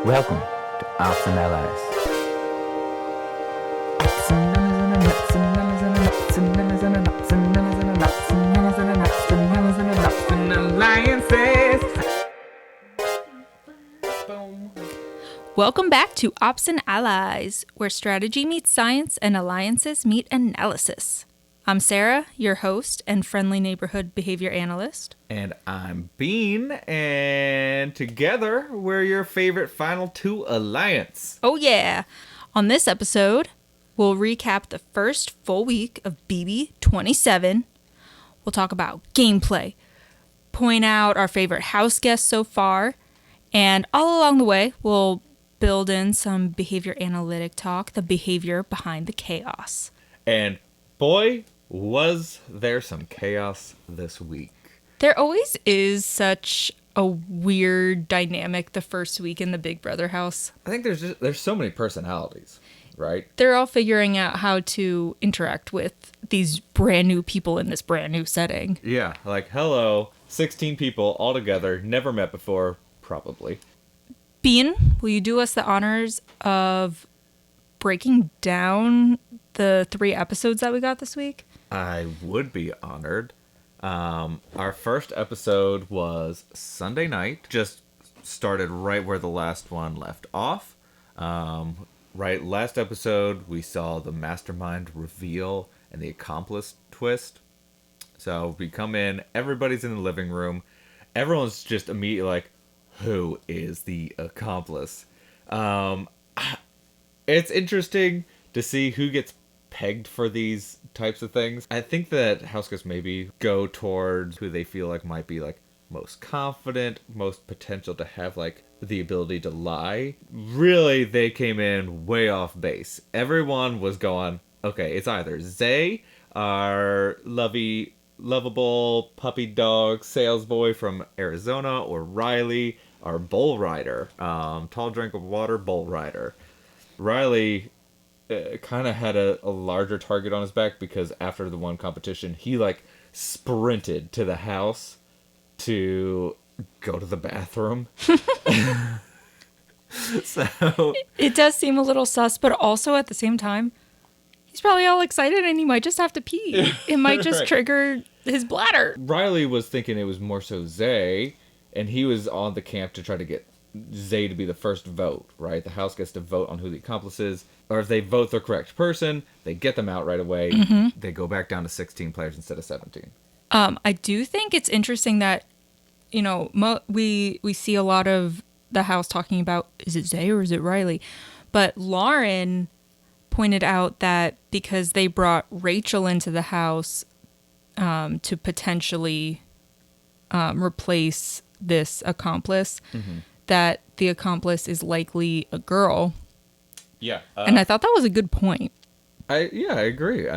Welcome to Ops&Allies. Welcome back to Ops&Allies, where strategy meets science and alliances meet analysis. I'm Sarah, your host and friendly neighborhood behavior analyst. And I'm Bean, and together we're your favorite Final Two Alliance. Oh yeah! On this episode, we'll recap the first full week of BB27. We'll talk about gameplay, point out our favorite house guests so far, and all along the way, we'll build in some behavior analytic talk, the behavior behind the chaos. And boy, was there some chaos this week. There always is such a weird dynamic the first week in the Big Brother house. I think there's so many personalities, right? They're all figuring out how to interact with these brand new people in this brand new setting. Yeah, like, hello, 16 people all together, never met before, probably. Bean, will you do us the honors of breaking down the 3 episodes that we got this week? I would be honored. Our first episode was Sunday night. Just started right where the last one left off. Last episode, we saw the mastermind reveal and the accomplice twist. So we come in, everybody's in the living room. Everyone's just immediately like, who is the accomplice? It's interesting to see who gets pegged for these types of things. I think that house guests maybe go towards who they feel like might be like most confident, most potential to have like the ability to lie. Really, they came in way off base. Everyone was going, okay, it's either Zay, our lovable puppy dog sales boy from Arizona, or Riley, our bull rider, tall drink of water bull rider. Riley kind of had a larger target on his back because after the one competition, he like sprinted to the house to go to the bathroom. So it does seem a little sus, but also at the same time, he's probably all excited and he might just have to pee. It might just Right. trigger his bladder. Riley was thinking it was more so Zay, and he was on the camp to try to get Zay to be the first vote, right? The house gets to vote on who the accomplice is, or if they vote the correct person, they get them out right away. Mm-hmm. They go back down to 16 players instead of 17. I do think it's interesting that, you know, we see a lot of the house talking about, is it Zay or is it Riley? But Lauren pointed out that because they brought Rachel into the house to potentially replace this accomplice, mm-hmm. that the accomplice is likely a girl. Yeah. And I thought that was a good point. I agree.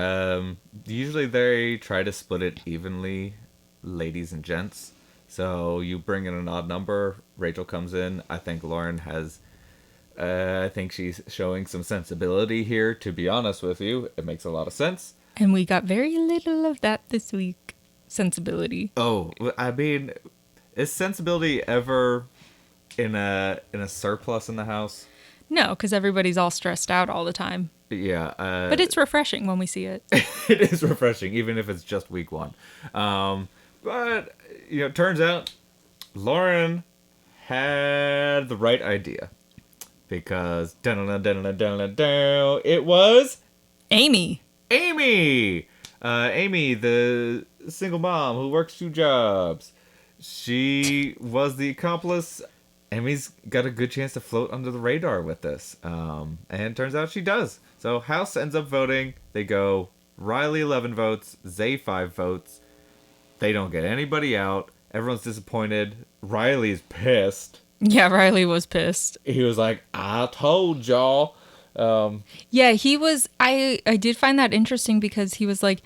Usually they try to split it evenly, ladies and gents. So you bring in an odd number, Rachel comes in. I think Lauren has, I think she's showing some sensibility here, to be honest with you. It makes a lot of sense. And we got very little of that this week. Sensibility. Oh, I mean, is sensibility ever in a surplus in the house? No, because everybody's all stressed out all the time. Yeah. But it's refreshing when we see it. It is refreshing, even if it's just week 1. But, you know, it turns out Lauren had the right idea. Because, it was Amy. Amy, the single mom who works 2 jobs. She was the accomplice. Amy's got a good chance to float under the radar with this. And it turns out she does. So House ends up voting. They go Riley 11 votes, Zay 5 votes. They don't get anybody out. Everyone's disappointed. Riley's pissed. Yeah, Riley was pissed. He was like, I told y'all. Yeah, he was. I did find that interesting because he was like,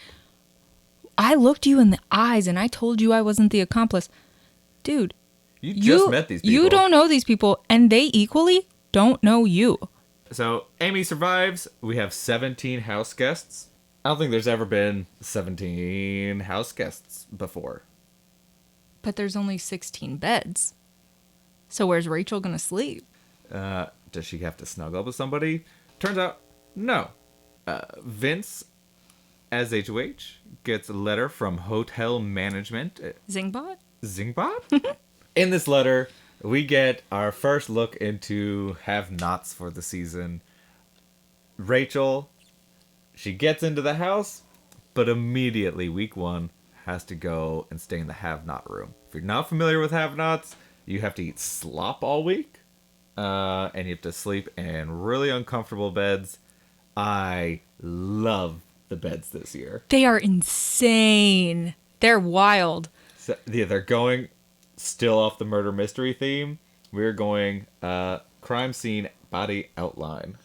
I looked you in the eyes and I told you I wasn't the accomplice. Dude, you just met these people. You don't know these people, and they equally don't know you. So Amy survives. We have 17 house guests. I don't think there's ever been 17 house guests before. But there's only 16 beds. So where's Rachel going to sleep? Does she have to snuggle up with somebody? Turns out, no. Vince, as HOH, gets a letter from hotel management. Zingbot? Zingbot? In this letter, we get our first look into have-nots for the season. Rachel, she gets into the house, but immediately, week 1, has to go and stay in the have-not room. If you're not familiar with have-nots, you have to eat slop all week, and you have to sleep in really uncomfortable beds. I love the beds this year. They are insane. They're wild. So, yeah, they're going still off the murder mystery theme. We're going crime scene body outline.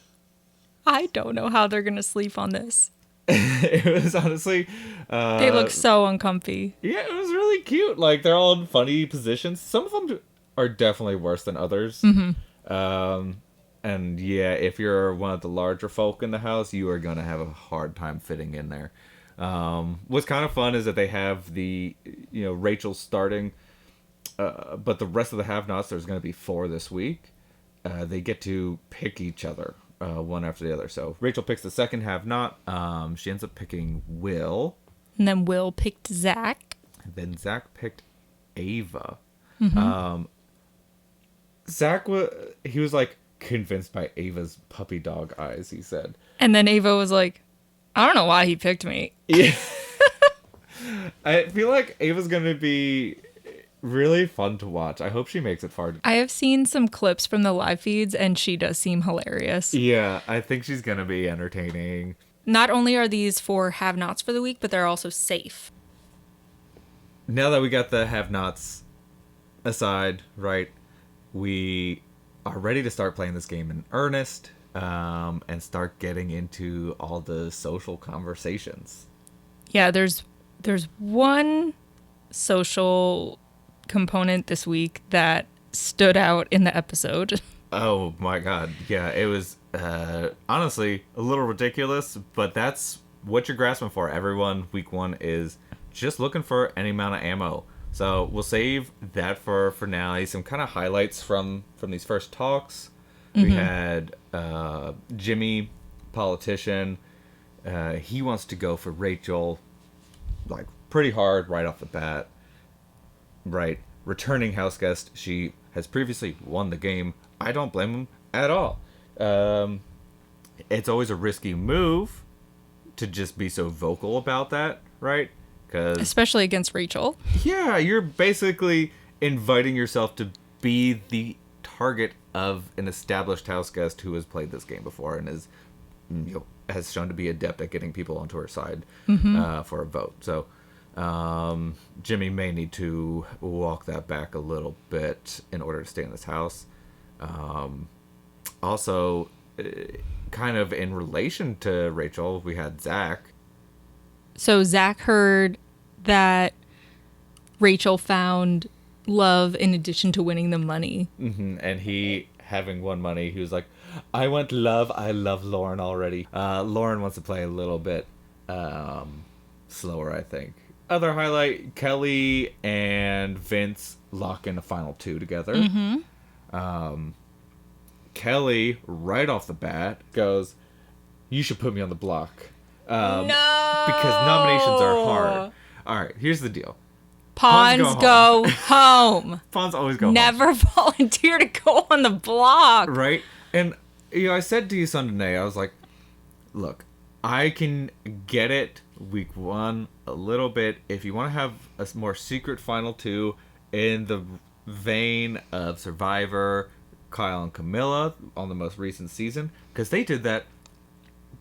I don't know how they're going to sleep on this. It was honestly... They look so uncomfy. Yeah, it was really cute. Like, they're all in funny positions. Some of them are definitely worse than others. And yeah, if you're one of the larger folk in the house, you are going to have a hard time fitting in there. What's kind of fun is that they have Rachel starting, but the rest of the have-nots, there's going to be 4 this week. They get to pick each other, one after the other. So Rachel picks the second have-not. She ends up picking Will. And then Will picked Zach. And then Zach picked Ava. Mm-hmm. Zach he was like convinced by Ava's puppy dog eyes, he said. And then Ava was like, I don't know why he picked me. Yeah. I feel like Ava's going to be really fun to watch. I hope she makes it far. I have seen some clips from the live feeds, and she does seem hilarious. Yeah, I think she's going to be entertaining. Not only are these 4 have-nots for the week, but they're also safe. Now that we got the have-nots aside, right, we are ready to start playing this game in earnest, and start getting into all the social conversations. Yeah, there's one social component this week that stood out in the episode. Oh my god, yeah, it was honestly a little ridiculous, but that's what you're grasping for. Everyone, week 1 is just looking for any amount of ammo. So we'll save that for finale. Some kind of highlights from these first talks. We had Jimmy, politician. He wants to go for Rachel, like pretty hard right off the bat. Right, returning house guest. She has previously won the game. I don't blame him at all. It's always a risky move to just be so vocal about that, right? Especially against Rachel. Yeah, you're basically inviting yourself to be the target of an established house guest who has played this game before and has shown to be adept at getting people onto her side for a vote. So Jimmy may need to walk that back a little bit in order to stay in this house. Also, kind of in relation to Rachel, we had Zach. So Zach heard that Rachel found love in addition to winning the money. And he, having won money, he was like, I want love. I love Lauren already. Lauren wants to play a little bit slower, I think. Other highlight, Kelly and Vince lock in a final 2 together. Kelly, right off the bat, goes, you should put me on the block. No! Because nominations are hard. All right, here's the deal. Pawns go home. Pawns always go Never home. volunteer to go on the block. Right? And, I said to you Sunday, I was like, look, I can get it week 1 a little bit. If you want to have a more secret final 2 in the vein of Survivor, Kyle and Camilla on the most recent season, because they did that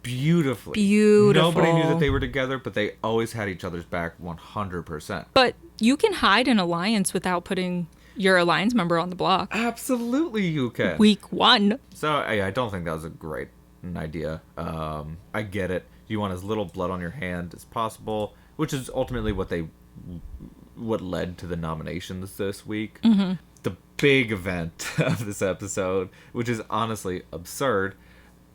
beautifully. Beautiful. Nobody knew that they were together, but they always had each other's back 100%. But you can hide an alliance without putting your alliance member on the block. Absolutely you can. Week 1. So I don't think that was a great idea. I get it. You want as little blood on your hand as possible, which is ultimately what led to the nominations this week. The big event of this episode, which is honestly absurd.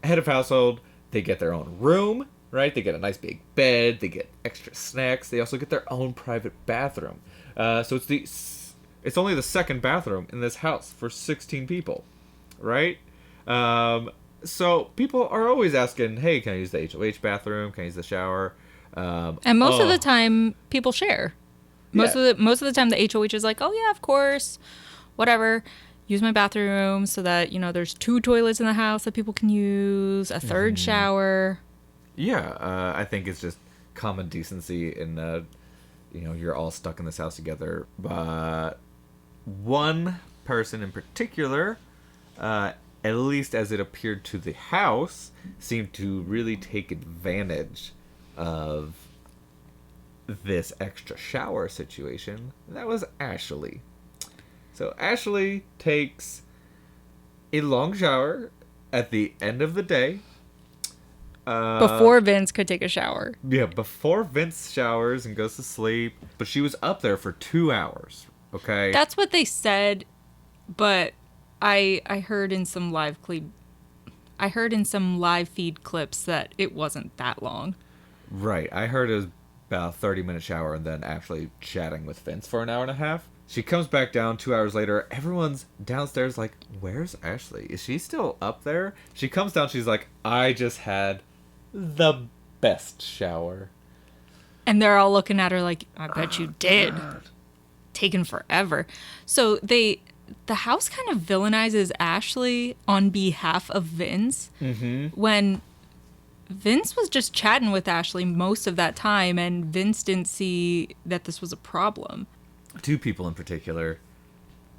Head of household, they get their own room, right? They get a nice big bed. They get extra snacks. They also get their own private bathroom. So it's only the second bathroom in this house for 16 people, right? So people are always asking, hey, can I use the HOH bathroom? Can I use the shower? And most of the Oh, time, people share. yeah. Most of the time, the HOH is like, oh yeah, of course, whatever. Use my bathroom so that there's 2 toilets in the house that people can use, a third shower. Yeah, I think it's just common decency in you're all stuck in this house together. But one person in particular, at least as it appeared to the house, seemed to really take advantage of this extra shower situation. And that was Ashley. So Ashley takes a long shower at the end of the day. Before Vince could take a shower. Yeah, before Vince showers and goes to sleep. But she was up there for 2 hours. Okay. That's what they said, but I heard in some live feed clips that it wasn't that long. Right. I heard it was about a 30-minute shower and then actually chatting with Vince for an hour and a half. She comes back down 2 hours later. Everyone's downstairs like, where's Ashley? Is she still up there? She comes down. She's like, I just had the best shower. And they're all looking at her like, I bet you did. God. Taken forever. So the house kind of villainizes Ashley on behalf of Vince when Vince was just chatting with Ashley most of that time, and Vince didn't see that this was a problem. Two people in particular.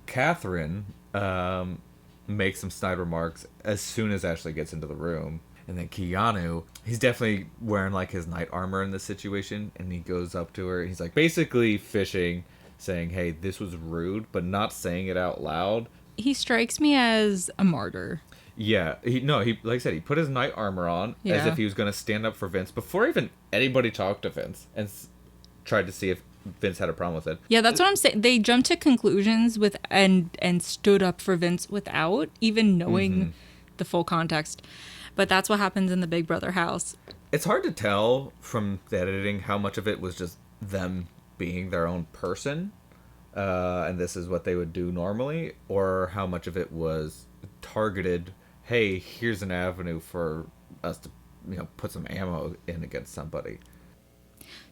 Catherine makes some snide remarks as soon as Ashley gets into the room. And then Keanu, he's definitely wearing like his knight armor in this situation. And he goes up to her. He's like basically fishing, saying, hey, this was rude, but not saying it out loud. He strikes me as a martyr. Yeah, he like I said, he put his knight armor on as if he was going to stand up for Vince before even anybody talked to Vince and tried to see if Vince had a problem with it. Yeah, that's what I'm saying. They jumped to conclusions with and stood up for Vince without even knowing the full context. But that's what happens in the Big Brother house. It's hard to tell from the editing how much of it was just them being their own person, and this is what they would do normally, or how much of it was targeted. Hey, here's an avenue for us to, put some ammo in against somebody.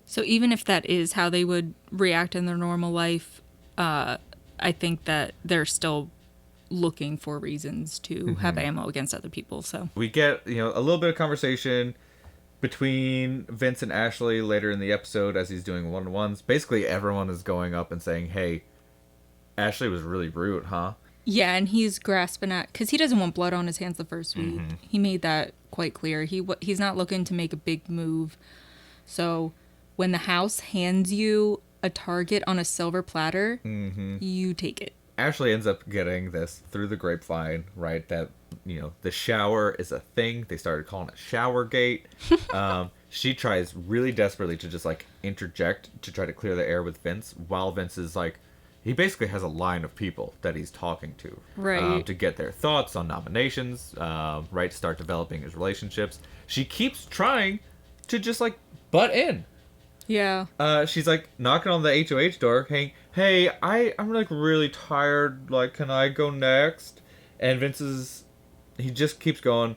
So even if that is how they would react in their normal life, I think that they're still looking for reasons to have ammo against other people. So we get, a little bit of conversation between Vince and Ashley later in the episode as he's doing one-on-ones. Basically, everyone is going up and saying, hey, Ashley was really rude, huh? Yeah, and he's grasping at, because he doesn't want blood on his hands the first week. He made that quite clear. He's not looking to make a big move. So when the house hands you a target on a silver platter, you take it. Ashley ends up getting this through the grapevine, right? That, the shower is a thing. They started calling it Showergate. She tries really desperately to just, interject to try to clear the air with Vince, while Vince is, he basically has a line of people that he's talking to. Right. To get their thoughts on nominations, right? Start developing his relationships. She keeps trying to just, butt in. Yeah. She's knocking on the HOH door, hey, I'm really tired. Can I go next? And he just keeps going,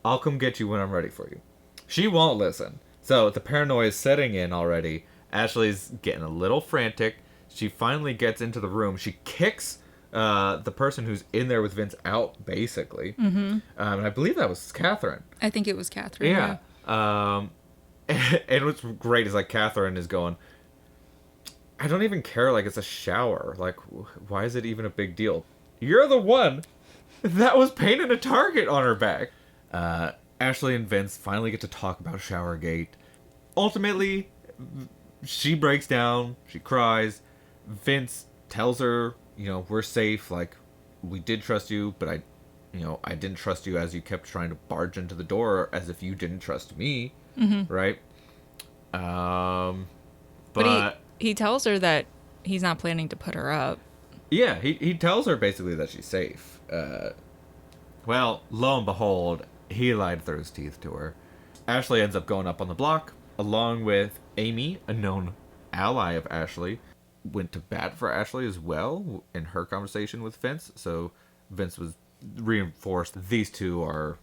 I'll come get you when I'm ready for you. She won't listen. So the paranoia is setting in already. Ashley's getting a little frantic. She finally gets into the room. She kicks the person who's in there with Vince out, basically. And I believe that was Catherine. I think it was Catherine. Yeah. And what's great is Catherine is going, I don't even care, it's a shower. Why is it even a big deal? You're the one that was painting a target on her back. Ashley and Vince finally get to talk about Showergate. Ultimately, she breaks down, she cries. Vince tells her, we're safe, we did trust you, but I didn't trust you as you kept trying to barge into the door as if you didn't trust me. Right? But he tells her that he's not planning to put her up. Yeah, he tells her basically that she's safe. Well, lo and behold, he lied through his teeth to her. Ashley ends up going up on the block, along with Amy, a known ally of Ashley, went to bat for Ashley as well in her conversation with Vince. So Vince was reinforce these two are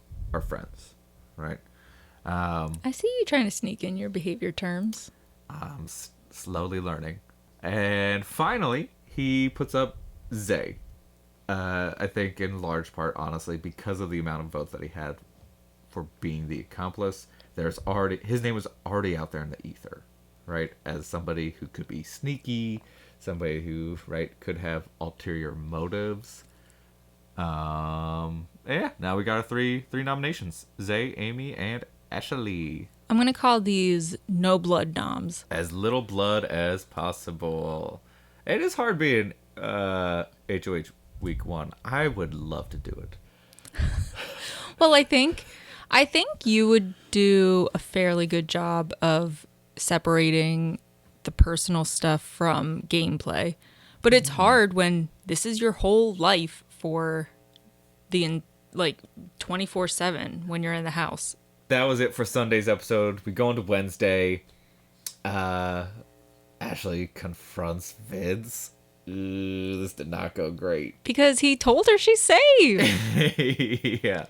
friends, right? I see you trying to sneak in your behavior terms. I'm slowly learning. And finally, he puts up Zay. I think in large part, honestly, because of the amount of votes that he had for being the accomplice. His name was already out there in the ether, right? As somebody who could be sneaky, somebody who, right, could have ulterior motives. Yeah, now we got our three nominations: Zay, Amy, and Ashley. I'm going to call these no blood noms. As little blood as possible. It is hard being HOH week 1. I would love to do it. Well, I think you would do a fairly good job of separating the personal stuff from gameplay. But it's hard when this is your whole life for the 24/7 when you're in the house. That was it for Sunday's episode. We go into Wednesday. Ashley confronts Vince. Ooh, this did not go great. Because he told her she's safe. Yeah.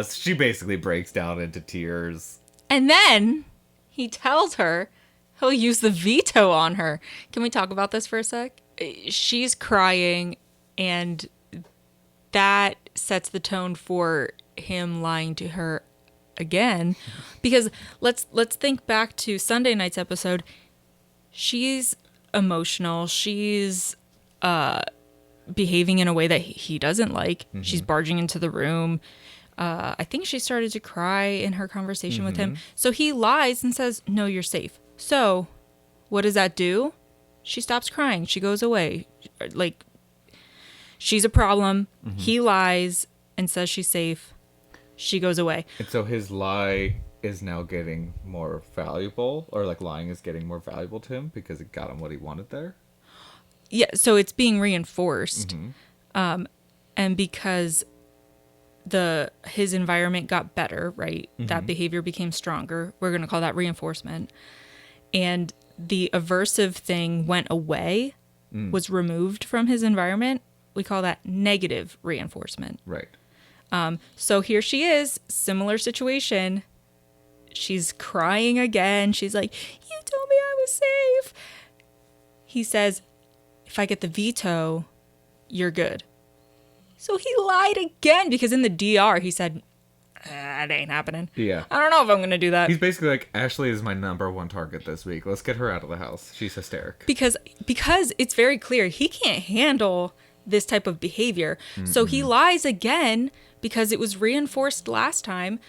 She basically breaks down into tears. And then he tells her he'll use the veto on her. Can we talk about this for a sec? She's crying, and that sets the tone for him lying to her again. Because let's think back to Sunday night's episode. She's emotional. She's behaving in a way that he doesn't like. Mm-hmm. She's barging into the room. I think she started to cry in her conversation with him. So he lies and says, no, you're safe. So what does that do? She stops crying. She goes away. Like, she's a problem. Mm-hmm. He lies and says she's safe. She goes away. And so his lie is now getting more valuable, or like lying is getting more valuable to him because it got him what he wanted there. Yeah, so it's being reinforced. Mm-hmm. And because his environment got better, right? Mm-hmm. That behavior became stronger. We're going to call that reinforcement. And the aversive thing went away, was removed from his environment. We call that negative reinforcement. Right. So here she is, similar situation. She's crying again. She's like, you told me I was safe. He says, if I get the veto, you're good. So he lied again because in the DR he said, that ain't happening. Yeah. I don't know if I'm going to do that. He's basically like, Ashley is my number one target this week. Let's get her out of the house. She's hysteric. Because it's very clear he can't handle this type of behavior. Mm-hmm. So he lies again because it was reinforced last time.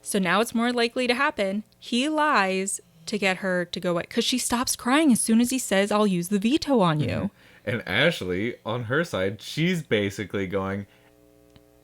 So now it's more likely to happen. He lies to get her to go away because she stops crying as soon as he says, I'll use the veto on you. Mm-hmm. And Ashley, on her side, she's basically going,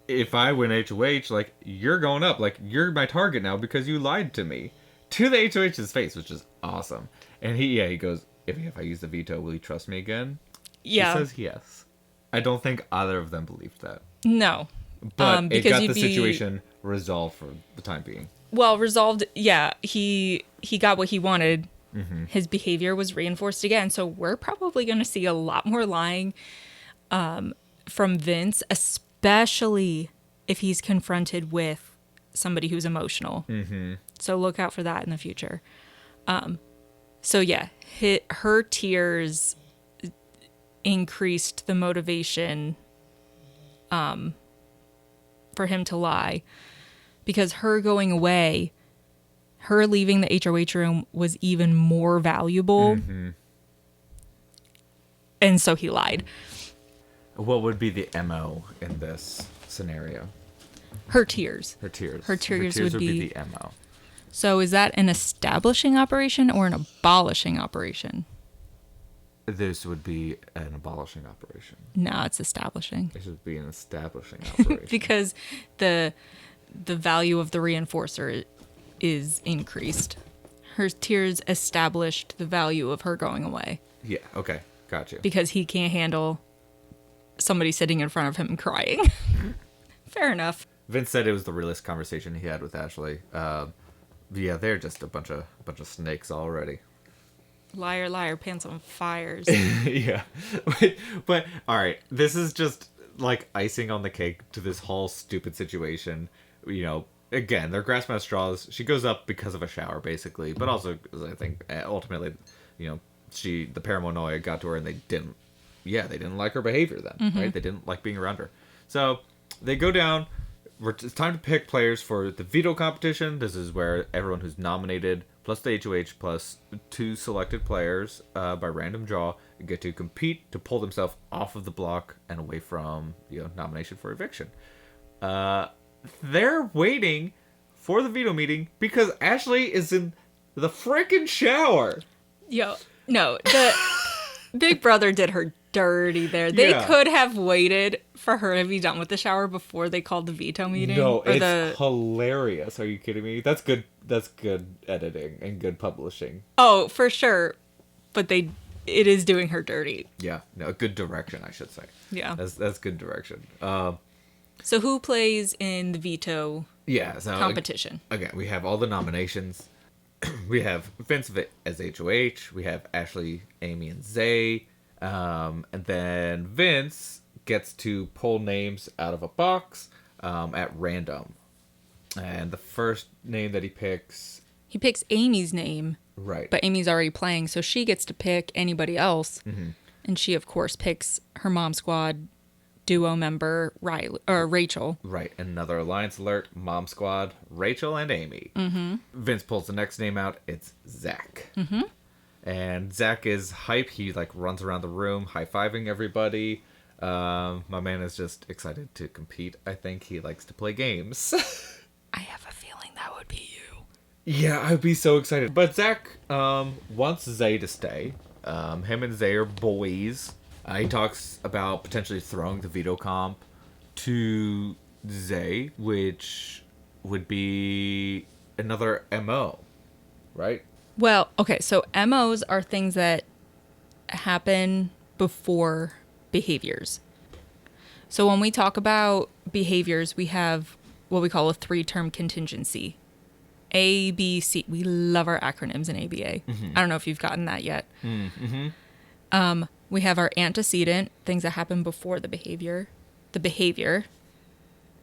if I win HOH, like, you're going up. Like, you're my target now because you lied to me. To the HOH's face, which is awesome. And he goes, if I use the veto, will you trust me again? Yeah. She says yes. I don't think either of them believed that. No. But it got the situation resolved for the time being. Well, resolved, yeah. He got what he wanted. Mm-hmm. His behavior was reinforced again. So we're probably going to see a lot more lying from Vince, especially if he's confronted with somebody who's emotional. Mm-hmm. So look out for that in the future. So yeah, her tears increased the motivation for him to lie, because her going away, her leaving the HOH room was even more valuable. Mm-hmm. And so he lied. What would be the MO in this scenario? Her tears. Her tears would be the MO. So is that an establishing operation or an abolishing operation? This would be an abolishing operation. No, it's establishing. This would be an establishing operation. Because the value of the reinforcer is increased. Her tears established the value of her going away. Yeah, okay. Got you. Because he can't handle somebody sitting in front of him crying. Fair enough. Vince said it was the realest conversation he had with Ashley. Yeah, they're just a bunch of snakes already. Liar, liar, pants on fires. Yeah. But all right, this is just like icing on the cake to this whole stupid situation. Again, they're grasping at straws. She goes up because of a shower, basically, but also, I think, ultimately, the paranoia got to her, and they didn't like her behavior then, right? They didn't like being around her. So they go down. It's time to pick players for the veto competition. This is where everyone who's nominated, plus the HOH, plus 2 selected players by random draw, get to compete to pull themselves off of the block and away from nomination for eviction. They're waiting for the veto meeting because Ashley is in the frickin' shower. Yo, no, the Big Brother did her dirty there. They Yeah. could have waited for her to be done with the shower before they called the veto meeting. No, it's hilarious. Are you kidding me? That's good. That's good editing and good publishing. Oh, for sure. But it is doing her dirty. Yeah, no, good direction, I should say. Yeah. That's good direction. So who plays in the veto So competition? Again, we have all the nominations. We have Vince as HOH. We have Ashley, Amy, and Zay. And then Vince gets to pull names out of a box at random. And the first name that he picks... He picks Amy's name. Right. But Amy's already playing, so she gets to pick anybody else. Mm-hmm. And she, of course, picks her Mom Squad duo member, Rachel. Right. Another Alliance alert. Mom Squad, Rachel and Amy. Mm-hmm. Vince pulls the next name out. It's Zach. Mm-hmm. And Zach is hype. He runs around the room, high-fiving everybody. My man is just excited to compete. I think he likes to play games. I have a feeling that would be you. Yeah, I'd be so excited. But Zach wants Zay to stay. Him and Zay are boys. He talks about potentially throwing the veto comp to Zay, which would be another MO, right? Well, okay, so MOs are things that happen before behaviors. So when we talk about behaviors, we have what we call a 3-term contingency. A, B, C. We love our acronyms in ABA. Mm-hmm. I don't know if you've gotten that yet. Mm-hmm. We have our antecedent, things that happen before the behavior,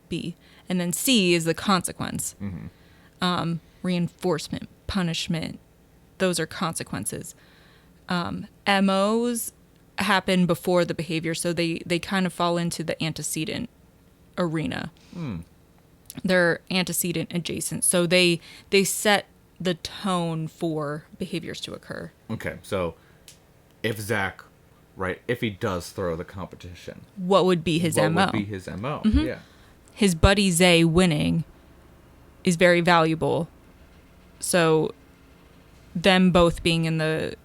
B. And then C is the consequence. Mm-hmm. Reinforcement, punishment, those are consequences. MOs happen before the behavior, so they kind of fall into the antecedent arena. They're antecedent adjacent, so they set the tone for behaviors to occur. Okay, so if Zach, right, if he does throw the competition, what would be his MO? What would be his MO? Mm-hmm. Yeah. His buddy Zay winning is very valuable. So them both being in the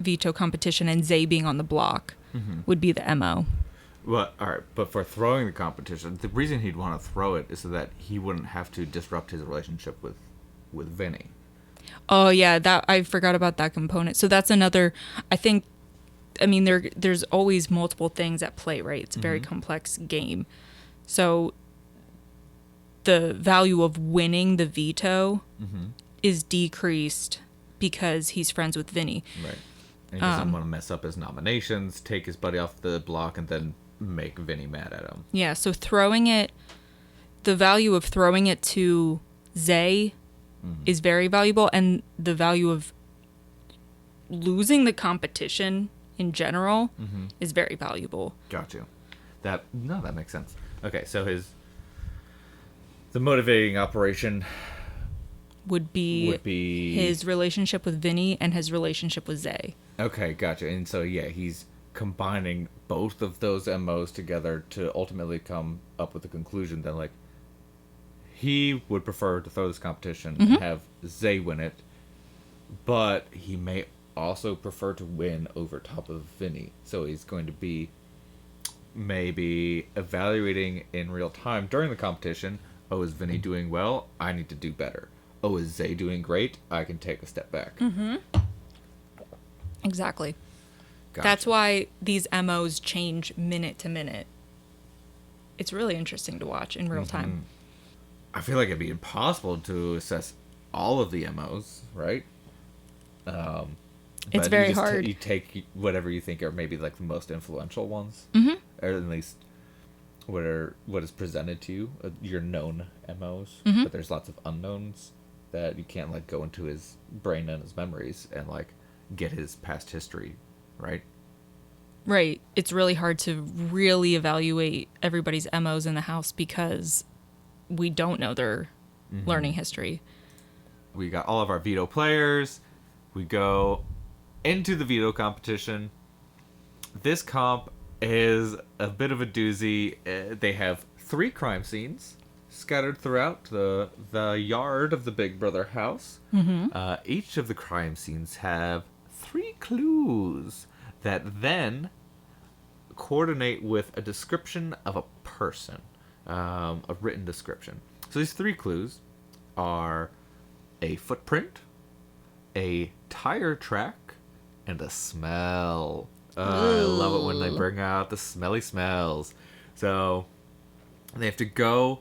veto competition and Zay being on the block would be the MO. Well, all right, but for throwing the competition, the reason he'd want to throw it is so that he wouldn't have to disrupt his relationship with Vinny. Oh yeah, that I forgot about that component. So that's another. There's always multiple things at play, right? It's a very complex game. So the value of winning the veto is decreased because he's friends with Vinny. Right. And he doesn't want to mess up his nominations, take his buddy off the block, and then make Vinny mad at him. Yeah, so the value of throwing it to Zay is very valuable, and the value of losing the competition in general is very valuable. Got you. That makes sense. Okay, so the motivating operation would be his relationship with Vinny and his relationship with Zay. Okay, gotcha. And so, yeah, he's combining both of those MOs together to ultimately come up with the conclusion that, he would prefer to throw this competition and have Zay win it, but he may also prefer to win over top of Vinny. So he's going to be maybe evaluating in real time during the competition. Oh, is Vinny doing well? I need to do better. Oh, is Zay doing great? I can take a step back. Exactly. Gotcha. That's why these MOs change minute to minute. It's really interesting to watch in real time. I feel like it'd be impossible to assess all of the MOs, right? It's very hard. You take whatever you think are maybe the most influential ones, or at least what is presented to you, your known MOs, but there's lots of unknowns that you can't like go into his brain and his memories and like get his past history, right? Right. It's really hard to really evaluate everybody's MOs in the house because we don't know their learning history. We got all of our veto players. We go into the veto competition. This comp is a bit of a doozy. They have 3 crime scenes scattered throughout the yard of the Big Brother house. Each of the crime scenes have 3 clues that then coordinate with a description of a person, a written description. So these 3 clues are a footprint, a tire track, and a smell. I love it when they bring out the smelly smells. So they have to go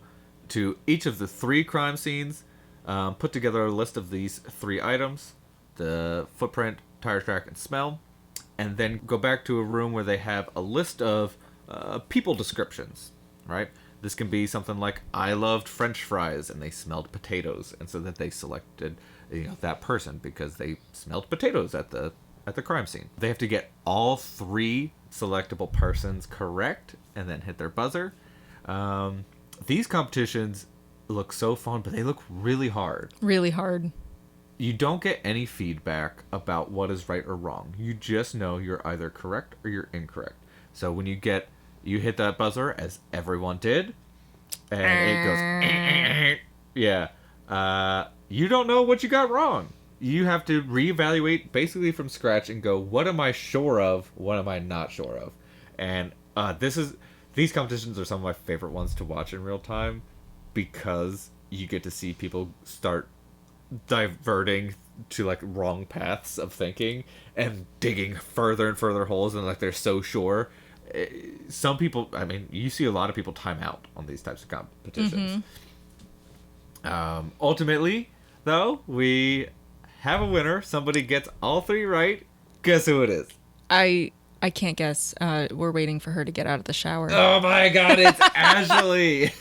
to each of the 3 crime scenes, put together a list of these 3 items, the footprint, tire track, and smell, and then go back to a room where they have a list of people descriptions, right? This can be something like, I loved French fries and they smelled potatoes, and so that they selected that person because they smelled potatoes at the crime scene. They have to get all 3 selectable persons correct and then hit their buzzer. These competitions look so fun, but they look really hard. Really hard. You don't get any feedback about what is right or wrong. You just know you're either correct or you're incorrect. So when you hit that buzzer, as everyone did, and it goes, yeah, you don't know what you got wrong. You have to reevaluate basically from scratch and go, what am I sure of? What am I not sure of? And these competitions are some of my favorite ones to watch in real time because you get to see people start diverting to like wrong paths of thinking and digging further and further holes, and like they're so sure. Some people, I mean, you see a lot of people time out on these types of competitions. Ultimately, though, we have a winner. Somebody gets all 3 right. Guess who it is? I can't guess. We're waiting for her to get out of the shower. Oh my god, it's Ashley!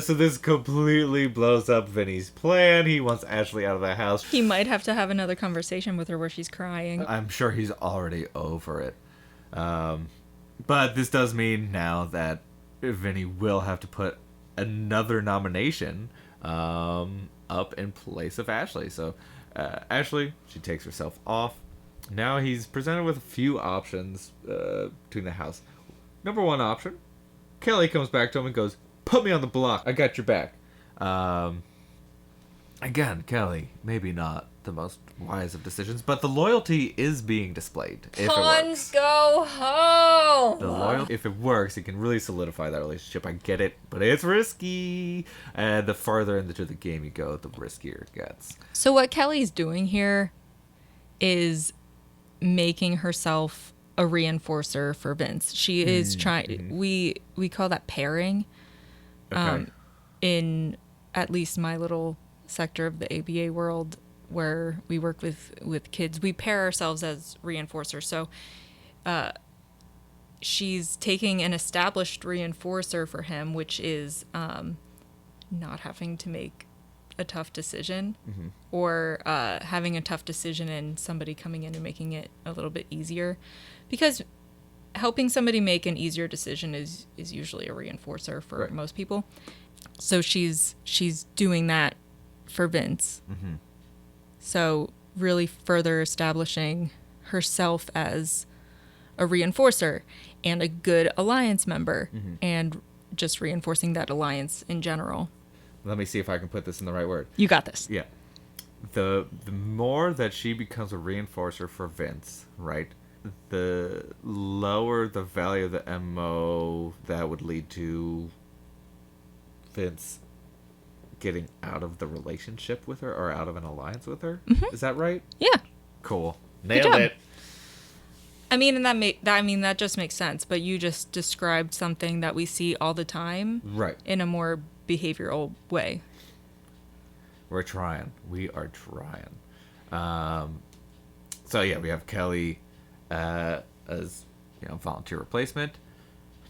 So this completely blows up Vinny's plan. He wants Ashley out of the house. He might have to have another conversation with her where she's crying. I'm sure he's already over it. But this does mean now that Vinny will have to put another nomination up in place of Ashley. So Ashley, she takes herself off. Now he's presented with a few options between the house. Number 1 option, Kelly comes back to him and goes, put me on the block. I got your back. Again, Kelly, maybe not the most wise of decisions, but the loyalty is being displayed. If Cons go home! If it works, it can really solidify that relationship. I get it, but it's risky. And the farther into the game you go, the riskier it gets. So what Kelly's doing here is making herself a reinforcer for Vince. She is trying. We call that pairing. Okay. In at least my little sector of the ABA world, where we work with kids, we pair ourselves as reinforcers. So, she's taking an established reinforcer for him, which is not having to make a tough decision, or having a tough decision and somebody coming in and making it a little bit easier, because helping somebody make an easier decision is usually a reinforcer for most people. So she's doing that for Vince. So really further establishing herself as a reinforcer and a good alliance member, and just reinforcing that alliance in general. Let me see if I can put this in the right word. You got this. Yeah. The more that she becomes a reinforcer for Vince, right, the lower the value of the MO that would lead to Vince getting out of the relationship with her, or out of an alliance with her. Is that right? Yeah. Cool. Good Nailed job. it. I mean, and that just makes sense, but you just described something that we see all the time. Right. In a more behavioral way. We're trying. We are trying. So yeah, we have Kelly as volunteer replacement.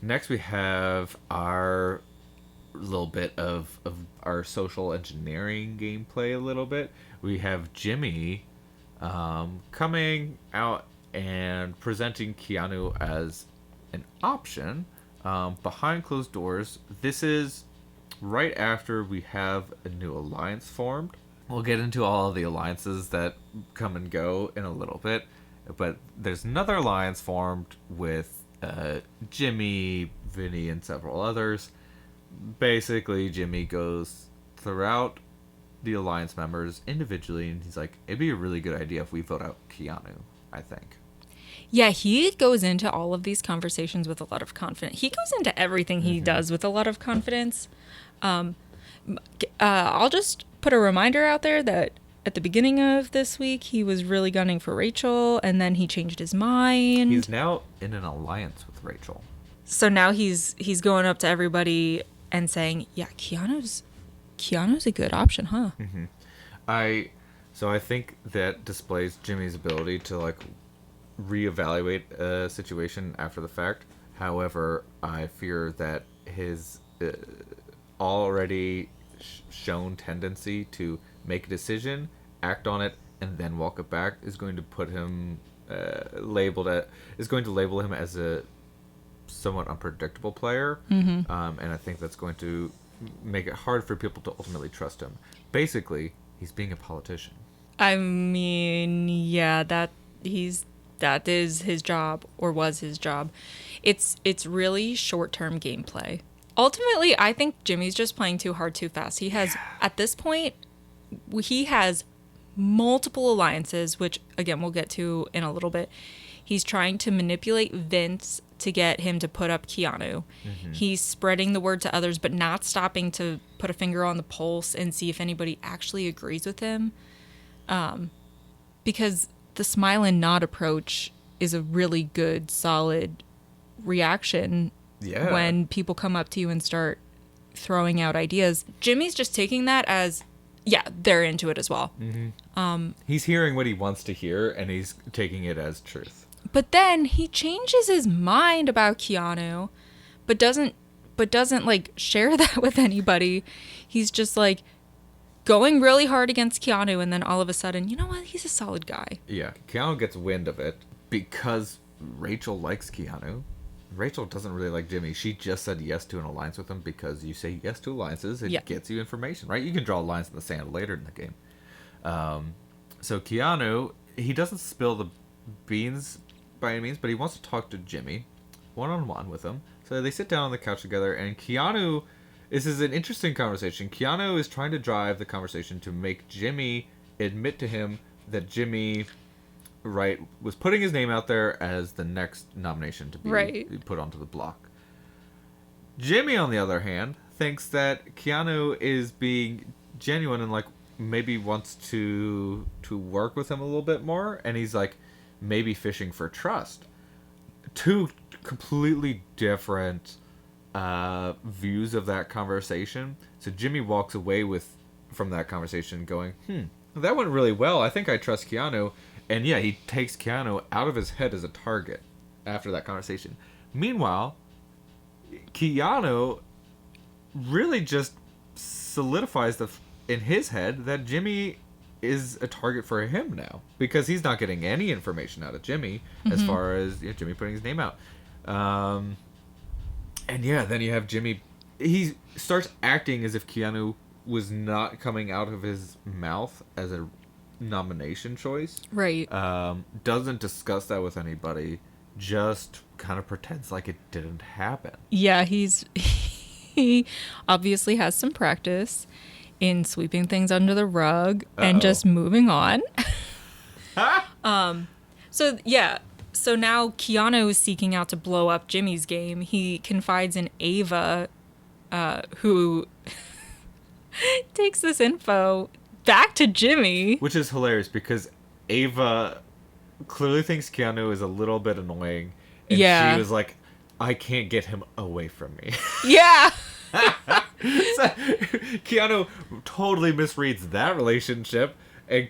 Next, we have our little bit of our social engineering gameplay a little bit. We have Jimmy coming out and presenting Keanu as an option behind closed doors. This is right after we have a new alliance formed. We'll get into all of the alliances that come and go in a little bit, but there's another alliance formed with Jimmy, Vinny, and several others. Basically, Jimmy goes throughout the alliance members individually, and he's like, it'd be a really good idea if we vote out Keanu, I think. Yeah, he goes into all of these conversations with a lot of confidence. He goes into everything he does with a lot of confidence. I'll just put a reminder out there that at the beginning of this week, he was really gunning for Rachel, and then he changed his mind. He's now in an alliance with Rachel. So now he's going up to everybody and saying, "Yeah, Keanu's a good option, huh?" Mm-hmm. I think that displays Jimmy's ability to like reevaluate a situation after the fact. However, I fear that his already shown tendency to make a decision, act on it, and then walk it back is going to put him is going to label him as a somewhat unpredictable player, and I think that's going to make it hard for people to ultimately trust him. Basically, he's being a politician. I mean, yeah, that is his job, or was his job. It's really short-term gameplay. Ultimately, I think Jimmy's just playing too hard too fast. He has at this point he has multiple alliances, which again we'll get to in a little bit. He's trying to manipulate Vince to get him to put up Keanu. He's spreading the word to others, but not stopping to put a finger on the pulse and see if anybody actually agrees with him. Because the smile and nod approach is a really good, solid reaction when people come up to you and start throwing out ideas. Jimmy's just taking that as, yeah, they're into it as well. He's hearing what he wants to hear, and he's taking it as truth. But then he changes his mind about Keanu, but doesn't like share that with anybody. He's just like going really hard against Keanu, and then all of a sudden, you know what? He's a solid guy. Yeah, Keanu gets wind of it because Rachel likes Keanu. Rachel doesn't really like Jimmy. She just said yes to an alliance with him because you say yes to alliances, it gets you information, right? You can draw lines in the sand later in the game. So Keanu, he doesn't spill the beans by any means, but he wants to talk to Jimmy one-on-one with him. So they sit down on the couch together, and Keanu, this is an interesting conversation. Keanu is trying to drive the conversation to make Jimmy admit to him that Jimmy, right, was putting his name out there as the next nomination to be put onto the block. Jimmy, on the other hand, thinks that Keanu is being genuine and like maybe wants to work with him a little bit more, and he's like maybe fishing for trust. Two completely different views of that conversation. So Jimmy walks away from that conversation going, that went really well. I think I trust Keanu. And yeah, he takes Keanu out of his head as a target after that conversation. Meanwhile, Keanu really just solidifies in his head that Jimmy is a target for him now, because he's not getting any information out of Jimmy as far as Jimmy putting his name out. And yeah, then you have Jimmy. He starts acting as if Keanu was not coming out of his mouth as a nomination choice. Right. Doesn't discuss that with anybody. Just kind of pretends like it didn't happen. Yeah, he obviously has some practice in sweeping things under the rug and just moving on. So now Keanu is seeking out to blow up Jimmy's game. He confides in Ava, who takes this info back to Jimmy. Which is hilarious because Ava clearly thinks Keanu is a little bit annoying. And she was like, I can't get him away from me. Yeah. So, Keanu totally misreads that relationship and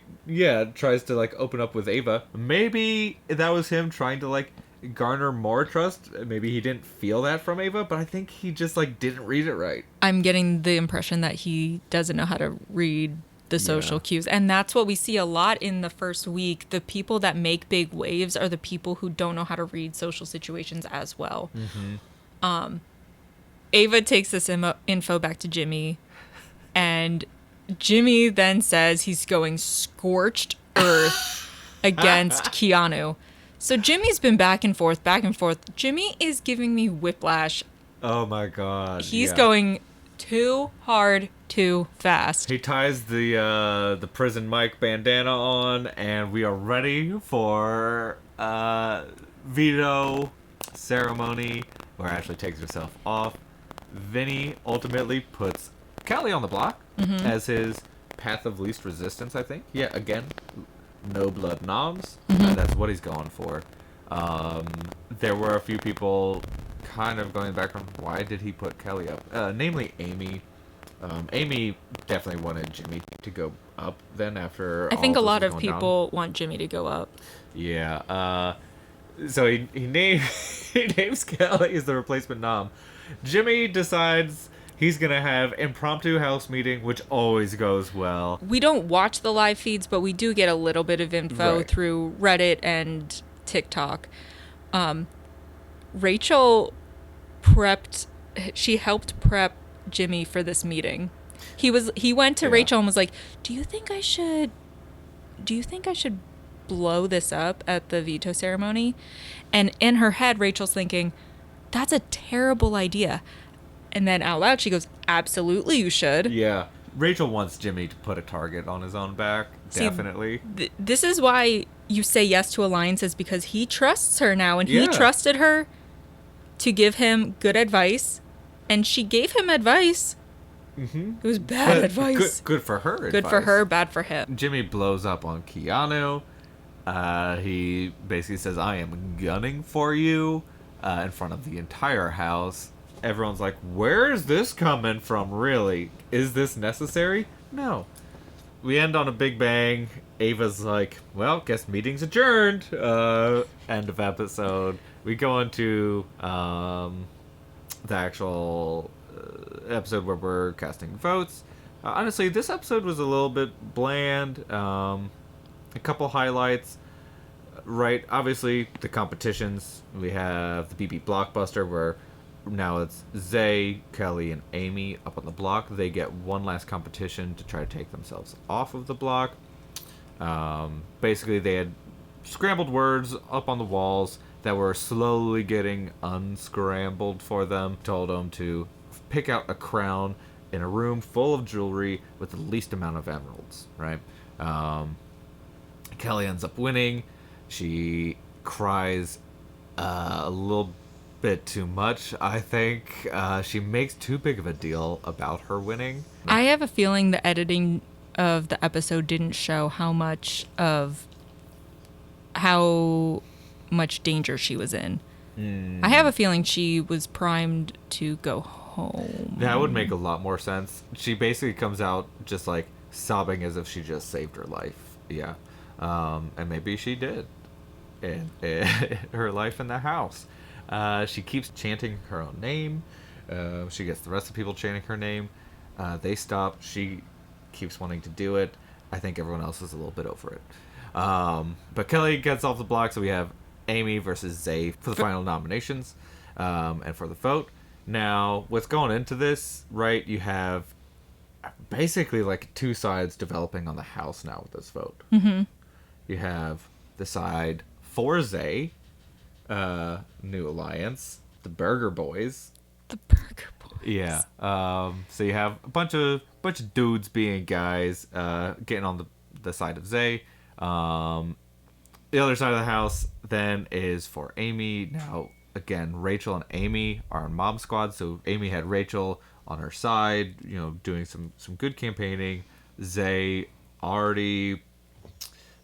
tries to like open up with Ava. Maybe that was him trying to like garner more trust. Maybe he didn't feel that from Ava, but I think he just like didn't read it right. I'm getting the impression that he doesn't know how to read the social Yeah. cues. And that's what we see a lot in the first week. The people that make big waves are the people who don't know how to read social situations as well. Ava takes this info back to Jimmy, and Jimmy then says he's going scorched earth against Keanu. So Jimmy's been back and forth, back and forth. Jimmy is giving me whiplash. Oh my god. He's yeah. going too hard, too fast. He ties the prison mic bandana on, and we are ready for veto ceremony, where Ashley takes herself off. Vinny ultimately puts Kelly on the block as his path of least resistance, I think. Yeah, again, no blood noms. That's what he's going for. There were a few people kind of going back on why did he put Kelly up, namely Amy. Amy definitely wanted Jimmy to go up then after I think a all lot this of was going down. people want Jimmy to go up. Yeah. So he he names Kelly as the replacement nom. Jimmy decides he's gonna have impromptu house meeting, which always goes well. We don't watch the live feeds, but we do get a little bit of info Right. through Reddit and TikTok. Rachel she helped prep Jimmy for this meeting. He went to Yeah. Rachel and was like, do you think I should blow this up at the veto ceremony? And in her head, Rachel's thinking, that's a terrible idea. And then out loud, she goes, absolutely, you should. Yeah. Rachel wants Jimmy to put a target on his own back. See, Definitely. This is why you say yes to alliances, because he trusts her now, and he Yeah. trusted her to give him good advice, and she gave him advice. It was bad But advice. Good for her. Good for advice. her, bad for him. Jimmy blows up on Keanu. He basically says, I am gunning for you, in front of the entire house. Everyone's like, where is this coming from, really? Is this necessary? No. We end on a big bang. Ava's like, well, guess meeting's adjourned. End of episode. We go into the actual episode where we're casting votes. Honestly, this episode was a little bit bland. A couple highlights. Right, obviously the competitions. We have the BB Blockbuster, where now it's Zay, Kelly, and Amy up on the block. They get one last competition to try to take themselves off of the block. Basically, they had scrambled words up on the walls that were slowly getting unscrambled for them. Told them to pick out a crown in a room full of jewelry with the least amount of emeralds, right? Kelly ends up winning. She cries a little bit too much, I think. She makes too big of a deal about her winning. I have a feeling the editing of the episode didn't show how much danger she was in. I have a feeling she was primed to go home. That would make a lot more sense. She basically comes out just like sobbing as if she just saved her life. Yeah. And maybe she did. In her life in the house. She keeps chanting her own name. She gets the rest of the people chanting her name. They stop. She keeps wanting to do it. I think everyone else is a little bit over it. But Kelly gets off the block, so we have Amy versus Zay for the final nominations and for the vote. Now, what's going into this, right? You have basically like two sides developing on the house now with this vote. Mm-hmm. You have the side for Zay, New Alliance, the Burger Boys. The Burger Boys. Yeah. So you have a bunch of dudes being guys, getting on the side of Zay. The other side of the house then is for Amy. Now, again, Rachel and Amy are on Mom Squad, so Amy had Rachel on her side, doing some good campaigning. Zay already,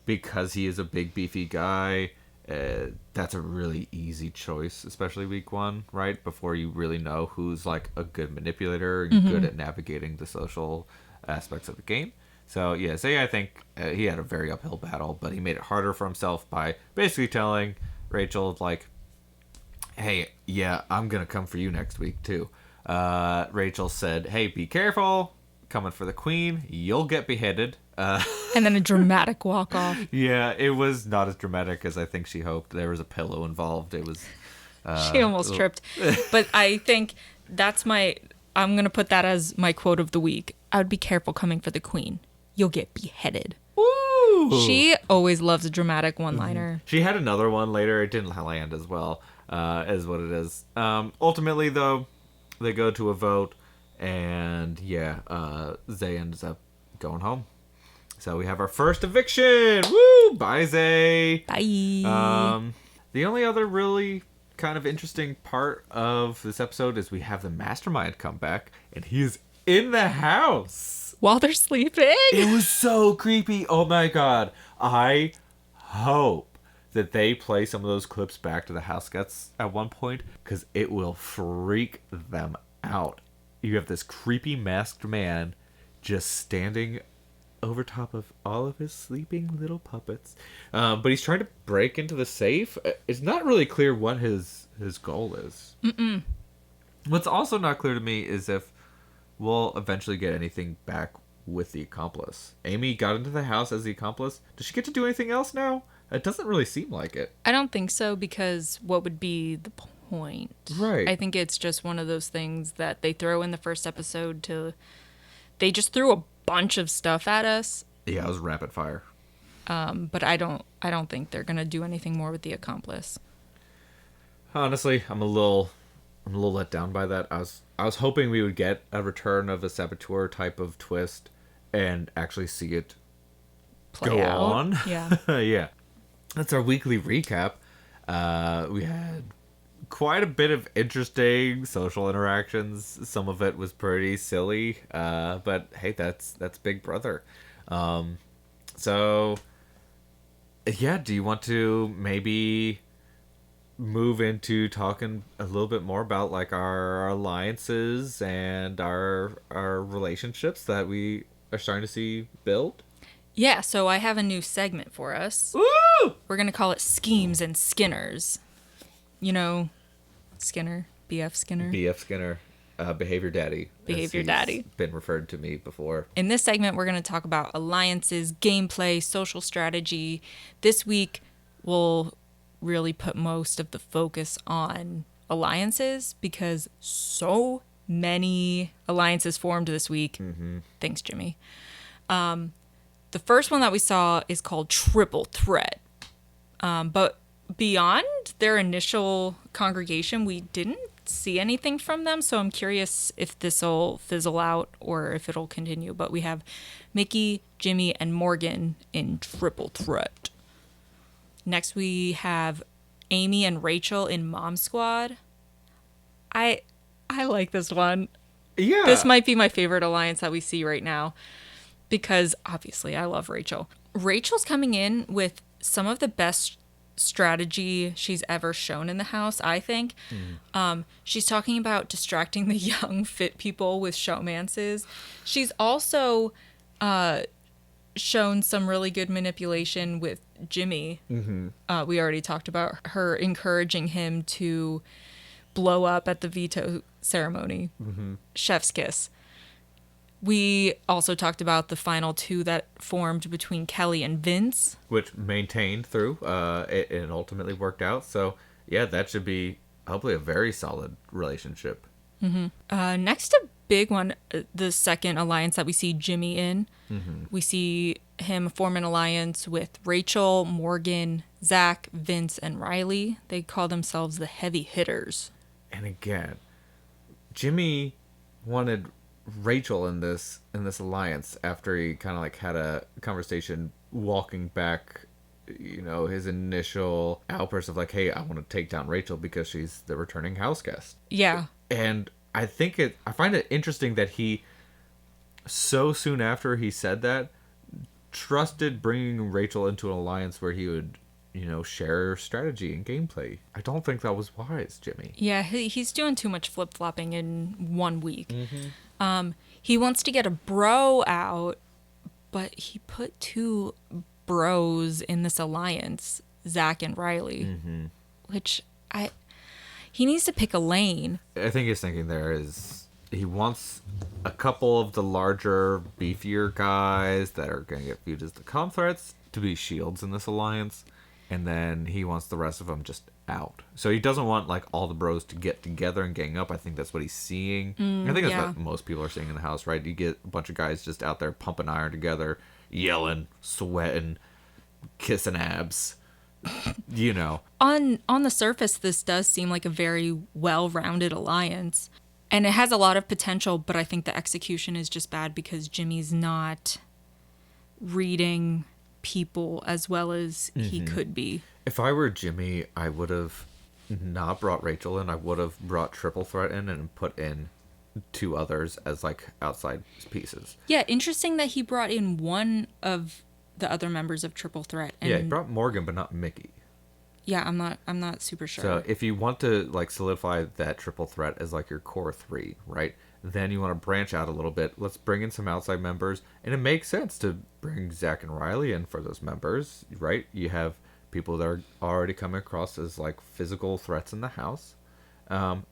because he is a big beefy guy, that's a really easy choice, especially week one, right? Before you really know who's like a good manipulator and good at navigating the social aspects of the game. So yeah, Zay, I think he had a very uphill battle, but he made it harder for himself by basically telling Rachel, like, hey, yeah, I'm gonna come for you next week too. Rachel said, hey, be careful, coming for the queen, you'll get beheaded. And then a dramatic walk off. Yeah, it was not as dramatic as I think she hoped. There was a pillow involved. It was She almost tripped. But I think I'm going to put that as my quote of the week. I would be careful coming for the queen. You'll get beheaded. Woo! She always loves a dramatic one-liner. She had another one later. It didn't land as well as what it is. Ultimately, though, they go to a vote, and Zay ends up going home. So we have our first eviction. Woo! Bye, Zay. Bye. The only other really kind of interesting part of this episode is we have the mastermind come back, and he is in the house While they're sleeping. It was so creepy. Oh my god. I hope that they play some of those clips back to the house guests at one point, because it will freak them out. You have this creepy masked man just standing over top of all of his sleeping little puppets. But he's trying to break into the safe. It's not really clear what his goal is. What's also not clear to me is if we'll eventually get anything back with the accomplice. Amy got into the house as the accomplice. Does she get to do anything else now? It doesn't really seem like it. I don't think so, because what would be the point? Right. I think it's just one of those things that they throw in the first episode they just threw a bunch of stuff at us. Yeah, it was rapid fire. But I don't think they're gonna do anything more with the accomplice. Honestly, I'm a little let down by that. I was hoping we would get a return of a saboteur type of twist and actually see it Play go out. on. Yeah. Yeah. That's our weekly recap. We had quite a bit of interesting social interactions. Some of it was pretty silly, but hey, that's Big Brother. So yeah, do you want to maybe move into talking a little bit more about like our alliances and our relationships that we are starting to see build? Yeah, so I have a new segment for us. Woo! We're gonna call it Schemes and Skinners. You know, Skinner, BF Skinner. BF Skinner, Behavior Daddy. as Behavior he's Daddy. Been referred to me before. In this segment, we're going to talk about alliances, gameplay, social strategy. This week, we'll really put most of the focus on alliances because so many alliances formed this week. Thanks, Jimmy. The first one that we saw is called Triple Threat. But beyond their initial congregation, we didn't see anything from them, so I'm curious if this will fizzle out or if it'll continue. But we have Mickey, Jimmy, and Morgan in Triple Threat. Next we have Amy and Rachel in Mom Squad. I like this one. Yeah. This might be my favorite alliance that we see right now because obviously I love Rachel. Rachel's coming in with some of the best strategy she's ever shown in the house, I think. She's talking about distracting the young, fit people with showmances. She's also shown some really good manipulation with Jimmy. We already talked about her encouraging him to blow up at the veto ceremony. Chef's kiss. We also talked about the final two that formed between Kelly and Vince. Which maintained through. It ultimately worked out. So, yeah, that should be hopefully a very solid relationship. Next, a big one, the second alliance that we see Jimmy in. We see him form an alliance with Rachel, Morgan, Zach, Vince, and Riley. They call themselves the Heavy Hitters. And again, Jimmy wanted Rachel in this alliance after he kind of like had a conversation walking back, his initial outburst of like, hey, I want to take down Rachel because she's the returning house guest. Yeah. And I find it interesting that he so soon after he said that trusted bringing Rachel into an alliance where he would share strategy and gameplay. I don't think that was wise, Jimmy. Yeah, he's doing too much flip-flopping in 1 week. He wants to get a bro out, but he put two bros in this alliance, Zach and Riley, which He needs to pick a lane. I think his thinking there is he wants a couple of the larger, beefier guys that are going to get viewed as the calm threats to be shields in this alliance, and then he wants the rest of them just out. So he doesn't want like all the bros to get together and gang up. I think that's what he's seeing. I think that's what most people are seeing in the house, right? You get a bunch of guys just out there pumping iron together, yelling, sweating, kissing abs. You know. On the surface, this does seem like a very well-rounded alliance. And it has a lot of potential, but I think the execution is just bad because Jimmy's not reading people as well as he could be. If I were Jimmy, I would have not brought Rachel in. I would have brought Triple Threat in and put in 2 others as like outside pieces. Yeah, interesting that he brought in one of the other members of Triple Threat. And Yeah, he brought Morgan, but not Mickey. yeah, I'm not super sure. So if you want to like solidify that Triple Threat as like your core 3, right? Then you want to branch out a little bit. Let's bring in some outside members, and it makes sense to bring Zach and Riley in for those members, right? You have people that are already coming across as like physical threats in the house.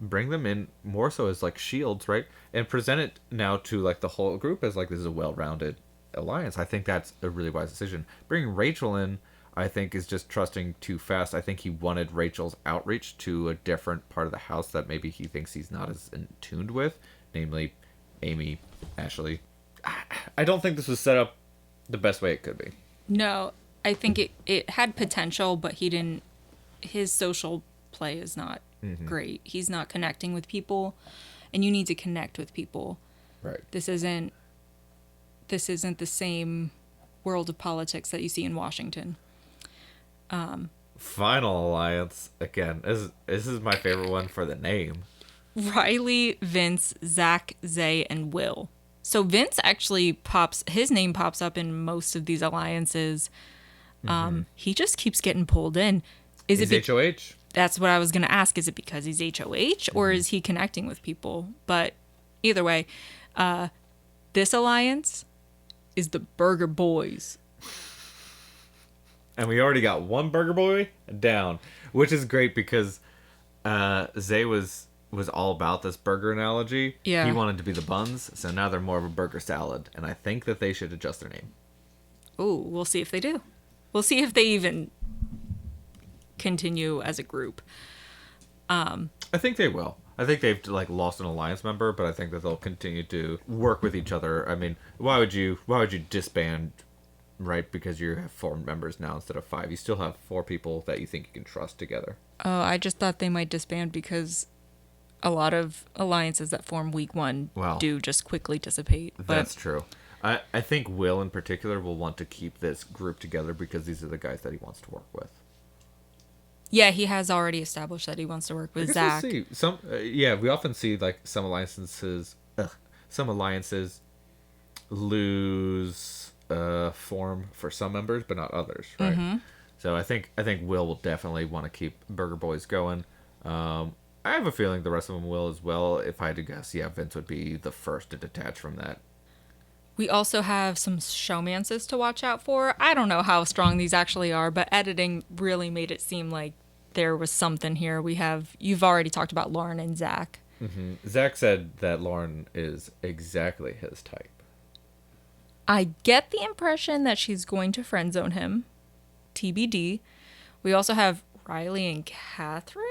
Bring them in more so as like shields, right? And present it now to like the whole group as like this is a well-rounded alliance. I think that's a really wise decision. Bringing Rachel in, I think, is just trusting too fast. I think he wanted Rachel's outreach to a different part of the house that maybe he thinks he's not as in tuned with, namely Amy, Ashley. I don't think this was set up the best way it could be. No, I think it had potential, but his social play is not great. He's not connecting with people, and you need to connect with people. Right. This isn't the same world of politics that you see in Washington. Final alliance, again, this is my favorite one for the name. Riley, Vince, Zach, Zay, and Will. So Vince actually his name pops up in most of these alliances. He just keeps getting pulled in. He's HOH? That's what I was going to ask. Is it because he's HOH or is he connecting with people? But either way, this alliance is the Burger Boys. And we already got one Burger Boy down, which is great because Zay was all about this burger analogy. Yeah. He wanted to be the buns, so now they're more of a burger salad. And I think that they should adjust their name. Oh, we'll see if they do. We'll see if they even continue as a group. I think they will. I think they've like lost an alliance member, but I think that they'll continue to work with each other. I mean, why would you disband, right? Because you have 4 members now instead of 5. You still have 4 people that you think you can trust together. Oh, I just thought they might disband because a lot of alliances that form week 1 do just quickly dissipate. But That's true. I think Will in particular will want to keep this group together because these are the guys that he wants to work with. yeah, he has already established that he wants to work with Zach. We'll see. We often see like some alliances lose form for some members, but not others, right? So I think Will definitely want to keep Burger Boys going. I have a feeling the rest of them will as well. If I had to guess, yeah, Vince would be the first to detach from that. We also have some showmances to watch out for. I don't know how strong these actually are, but editing really made it seem like there was something here. You've already talked about Lauren and Zach. Zach said that Lauren is exactly his type. I get the impression that she's going to friend zone him. TBD. We also have Riley and Catherine.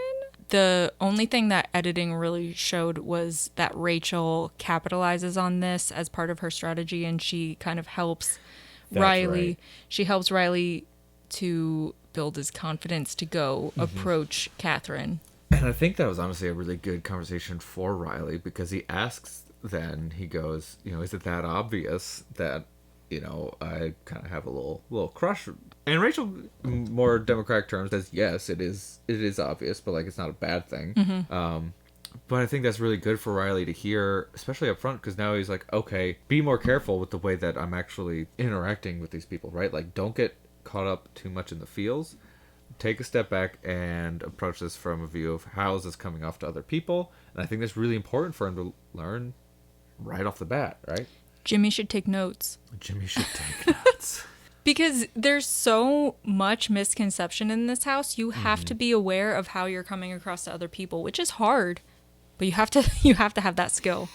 The only thing that editing really showed was that Rachel capitalizes on this as part of her strategy, and she kind of helps Riley. Right. She helps Riley to build his confidence to go approach Catherine. And I think that was honestly a really good conversation for Riley because he asks then, he goes, is it that obvious that, I kind of have a little crush? And Rachel, more democratic terms, says, yes, it is obvious, but like it's not a bad thing. But I think that's really good for Riley to hear, especially up front, because now he's like, okay, be more careful with the way that I'm actually interacting with these people, right? Like, don't get caught up too much in the feels. Take a step back and approach this from a view of how is this coming off to other people. And I think that's really important for him to learn right off the bat, right? Jimmy should take notes. Jimmy should take notes. Because there's so much misconception in this house, you have to be aware of how you're coming across to other people, which is hard, but you have to you have to have that skill.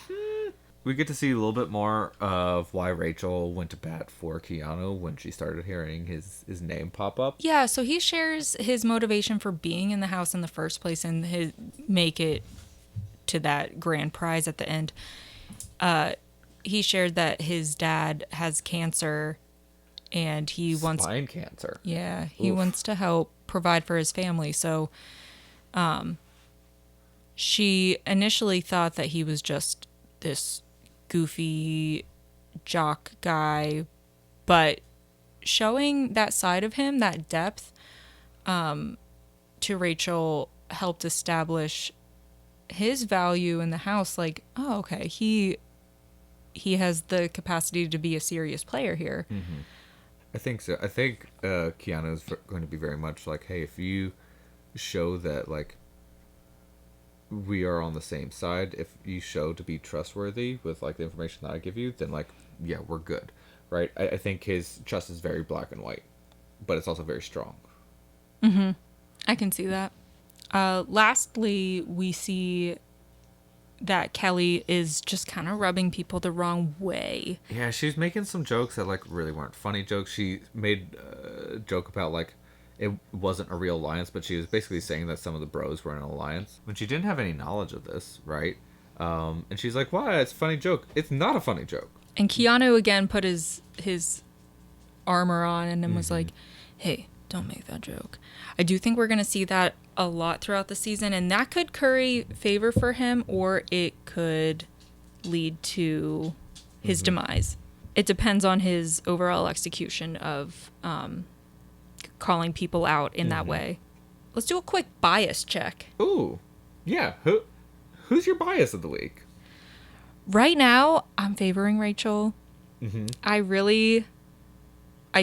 We get to see a little bit more of why Rachel went to bat for Keanu when she started hearing his name pop up. Yeah, so he shares his motivation for being in the house in the first place and his make it to that grand prize at the end. He shared that his dad has cancer and he wants Spine cancer. yeah, he Oof. wants to help provide for his family. So she initially thought that he was just this goofy jock guy, but showing that side of him, that depth, to Rachel helped establish his value in the house. Like, oh, okay, he has the capacity to be a serious player here. I think so. I think Keanu is going to be very much like, hey, if you show that like we are on the same side, if you show to be trustworthy with like the information that I give you, then like yeah, we're good, right? I think his trust is very black and white, but it's also very strong. I can see that. Lastly, we see that Kelly is just kind of rubbing people the wrong way. Yeah, she's making some jokes that like really weren't funny jokes. She made a joke about like it wasn't a real alliance, but she was basically saying that some of the bros were in an alliance when she didn't have any knowledge of this, right? And she's like, "Why? It's a funny joke." It's not a funny joke. And Keanu again put his armor on and then was like, "Hey, don't make that joke." I do think we're going to see that a lot throughout the season, and that could curry favor for him, or it could lead to his demise. It depends on his overall execution of calling people out in that way. Let's do a quick bias check. Ooh, yeah. Who's your bias of the week? Right now, I'm favoring Rachel. I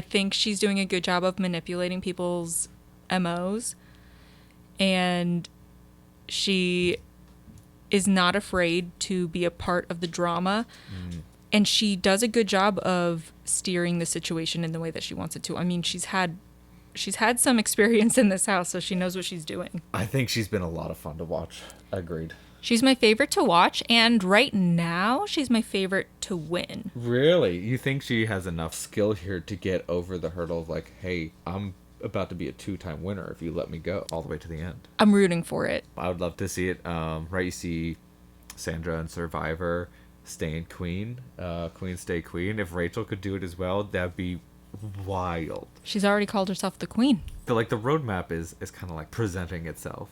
think she's doing a good job of manipulating people's MOs. And she is not afraid to be a part of the drama. And she does a good job of steering the situation in the way that she wants it to. I mean, she's had some experience in this house, so she knows what she's doing. I think she's been a lot of fun to watch. Agreed. She's my favorite to watch, and right now, she's my favorite to win. Really? You think she has enough skill here to get over the hurdle of like, hey, I'm about to be a 2-time winner if you let me go all the way to the end? I'm rooting for it. I would love to see it. Right, you see Sandra and Survivor staying queen. Queen stay queen. If Rachel could do it as well, that'd be wild. She's already called herself the queen. The roadmap is kind of like presenting itself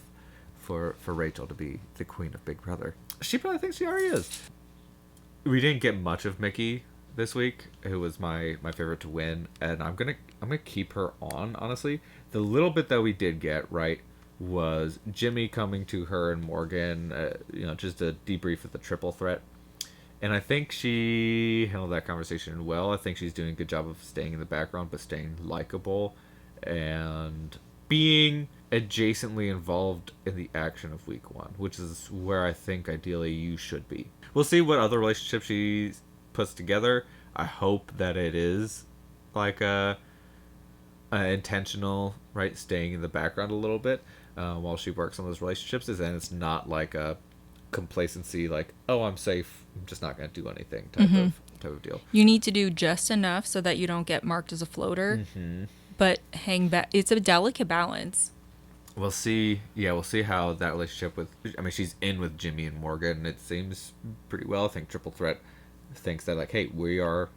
for Rachel to be the queen of Big Brother. She probably thinks she already is. We didn't get much of Mickey this week, who was my favorite to win, and I'm gonna keep her on. Honestly, the little bit that we did get right was Jimmy coming to her and Morgan, just a debrief of the triple threat. And I think she handled that conversation well. I think she's doing a good job of staying in the background, but staying likable and being adjacently involved in the action of week one, which is where I think ideally you should be. We'll see what other relationships she puts together. I hope that it is like a intentional, right, staying in the background a little bit while she works on those relationships, and it's not like a complacency, like, oh, I'm safe, I'm just not going to do anything type of deal. You need to do just enough so that you don't get marked as a floater, but hang back. It's a delicate balance. We'll see. Yeah, we'll see how that relationship with, I mean, she's in with Jimmy and Morgan, and it seems pretty well. I think Triple Threat thinks that, like, hey, we are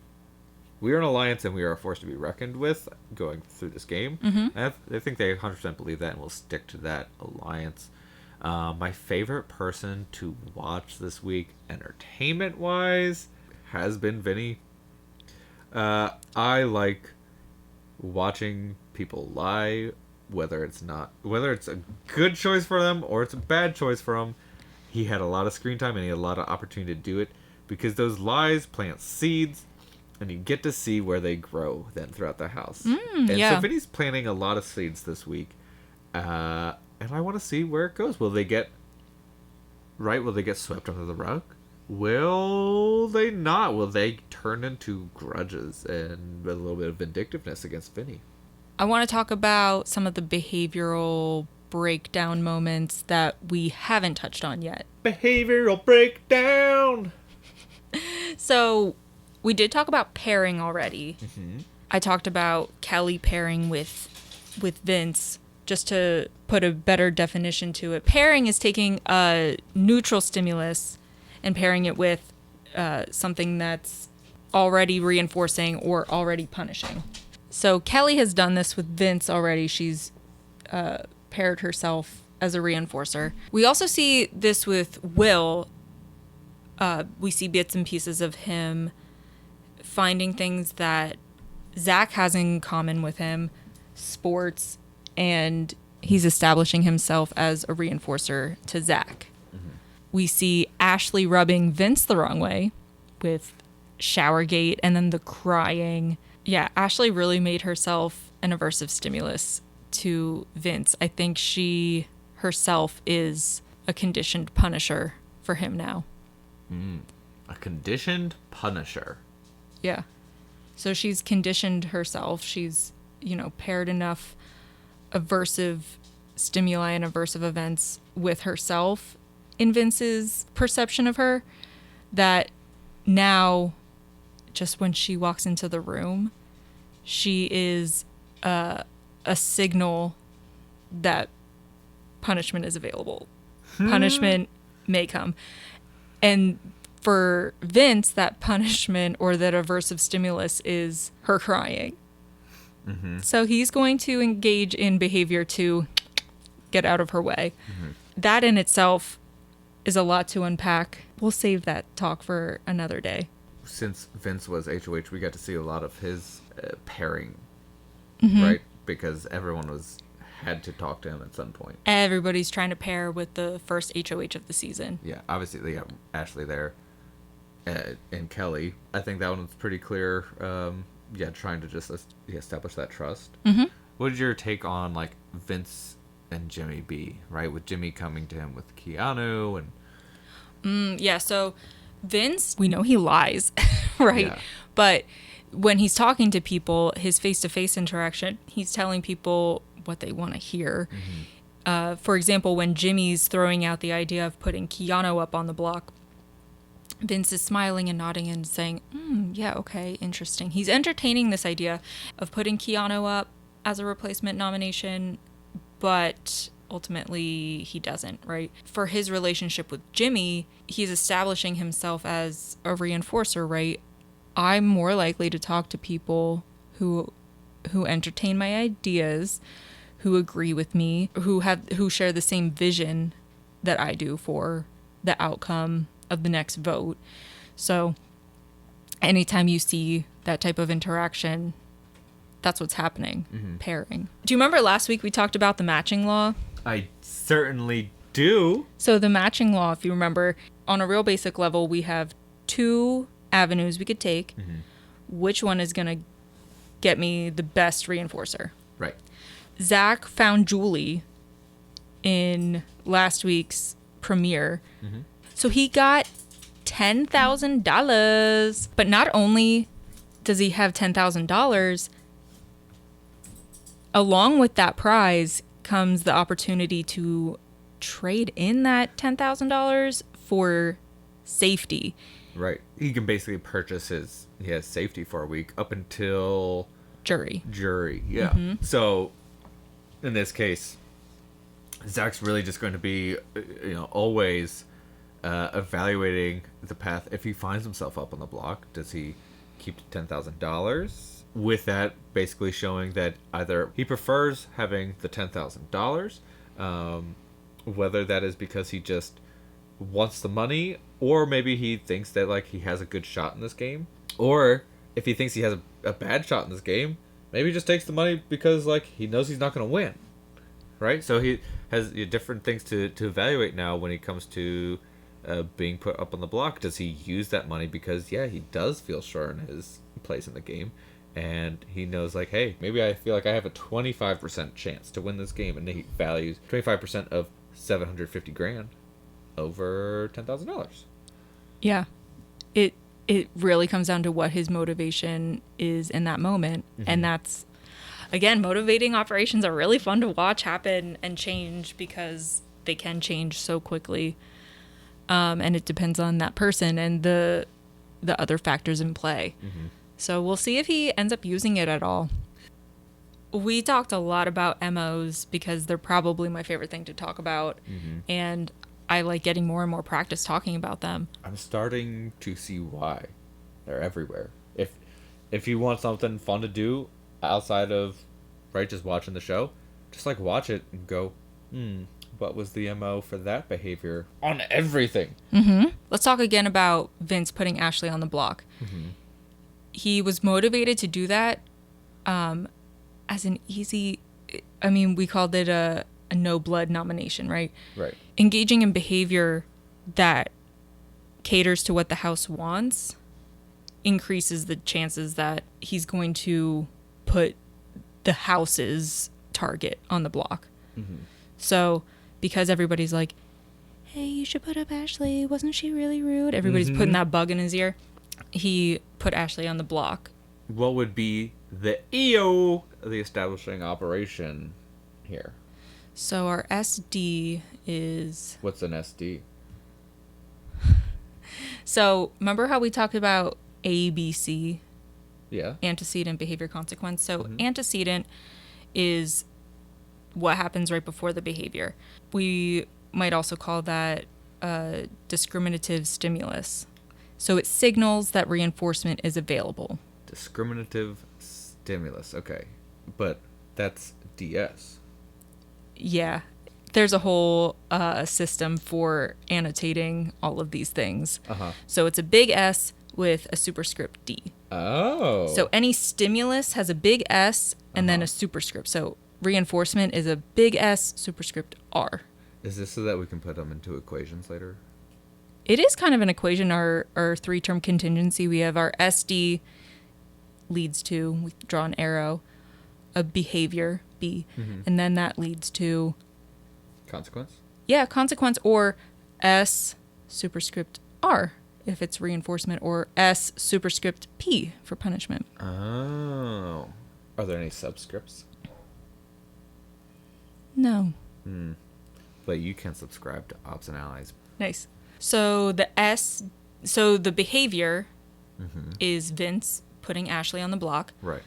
an alliance and we are a force to be reckoned with going through this game. I think they 100% believe that and will stick to that alliance. My favorite person to watch this week, entertainment-wise, has been Vinny. I like watching people lie, whether it's a good choice for them or it's a bad choice for them. He had a lot of screen time and he had a lot of opportunity to do it because those lies plant seeds and you get to see where they grow then throughout the house. So Vinny's planting a lot of seeds this week. And I want to see where it goes. Will they get swept under the rug? Will they not? Will they turn into grudges and a little bit of vindictiveness against Vinny? I want to talk about some of the behavioral breakdown moments that we haven't touched on yet. Behavioral breakdown! So, we did talk about pairing already. Mm-hmm. I talked about Kelly pairing with Vince. Just to put a better definition to it, pairing is taking a neutral stimulus and pairing it with something that's already reinforcing or already punishing. So Kelly has done this with Vince already. She's paired herself as a reinforcer. We also see this with Will. We see bits and pieces of him finding things that Zach has in common with him, sports, and he's establishing himself as a reinforcer to Zach. Mm-hmm. We see Ashley rubbing Vince the wrong way with Showergate and then the crying. Yeah, Ashley really made herself an aversive stimulus to Vince. I think she herself is a conditioned punisher for him now. A conditioned punisher. Yeah. So she's conditioned herself. She's, paired enough aversive stimuli and aversive events with herself in Vince's perception of her that now, just when she walks into the room, she is a signal that punishment is available. Punishment may come. And for Vince, that punishment or that aversive stimulus is her crying. Mm-hmm. So he's going to engage in behavior to get out of her way. Mm-hmm. That in itself is a lot to unpack. We'll save that talk for another day. Since Vince was HOH, we got to see a lot of his pairing, mm-hmm. right? Because everyone had to talk to him at some point. Everybody's trying to pair with the first HOH of the season. Yeah, obviously they have Ashley there and Kelly. I think that one's pretty clear. Trying to just establish that trust. Mm-hmm. What is your take on like Vince and Jimmy B, right? With Jimmy coming to him with Keanu and... So Vince, we know he lies, right? Yeah. But when he's talking to people, his face-to-face interaction, he's telling people what they want to hear. Mm-hmm. For example, when Jimmy's throwing out the idea of putting Keanu up on the block, Vince is smiling and nodding and saying, yeah, okay, interesting. He's entertaining this idea of putting Keanu up as a replacement nomination, but ultimately he doesn't, right? For his relationship with Jimmy, he's establishing himself as a reinforcer, right? I'm more likely to talk to people who entertain my ideas, who agree with me, who share the same vision that I do for the outcome of the next vote. So anytime you see that type of interaction, that's what's happening. Mm-hmm. Pairing. Do you remember last week we talked about the matching law? I certainly do. So the matching law, if you remember, on a real basic level, we have two avenues we could take. Mm-hmm. Which one is going to get me the best reinforcer? Right. Zach found Julie in last week's premiere. Mm-hmm. So he got $10,000. But not only does he have $10,000, along with that prize comes the opportunity to trade in that $10,000 for safety. Right. He can basically purchase his safety for a week up until... Jury. Yeah. Mm-hmm. So in this case, Zach's really just going to be, always... evaluating the path. If he finds himself up on the block, does he keep $10,000? With that basically showing that either he prefers having the $10,000, whether that is because he just wants the money, or maybe he thinks that like he has a good shot in this game, or if he thinks he has a bad shot in this game, maybe he just takes the money because like he knows he's not going to win, right? So he has different things to evaluate now when it comes to being put up on the block. Does he use that money because he does feel sure in his place in the game, and he knows like, hey, maybe I feel like I have a 25% chance to win this game, and he values 25% of $750,000 over $10,000. Yeah. It really comes down to what his motivation is in that moment. And that's, again, motivating operations are really fun to watch happen and change because they can change so quickly. And it depends on that person and the other factors in play. So we'll see if he ends up using it at all. We talked a lot about MOs because they're probably my favorite thing to talk about. And I like getting more and more practice talking about them. I'm starting to see why. They're everywhere. If you want something fun to do outside of, right, just watching the show, just like watch it and go, what was the MO for that behavior on everything? Let's talk again about Vince putting Ashley on the block. He was motivated to do that as an easy, I mean, we called it a no blood nomination, right? Right. Engaging in behavior that caters to what the house wants increases the chances that he's going to put the house's target on the block. So because everybody's like, hey, you should put up Ashley, wasn't she really rude? Everybody's putting that bug in his ear. He put Ashley on the block. What would be the EO, the establishing operation here? So our SD is... What's an SD? So remember how we talked about ABC? Yeah. Antecedent, behavior, consequence. So antecedent is what happens right before the behavior. We might also call that discriminative stimulus. So it signals that reinforcement is available. Discriminative stimulus. Okay. But that's DS. Yeah. There's a whole system for annotating all of these things. So it's a big S with a superscript D. Oh. So any stimulus has a big S and then a superscript. So reinforcement is a big S superscript R. Is this so that we can put them into equations later? It is kind of an equation, our three-term contingency. We have our SD leads to, we draw an arrow, a behavior, B, and then that leads to... Consequence? Yeah, consequence, or S superscript R if it's reinforcement, or S superscript P for punishment. Oh. Are there any subscripts? No. But you can subscribe to Ops&Allies. Nice. So the behavior is Vince putting Ashley on the block. Right.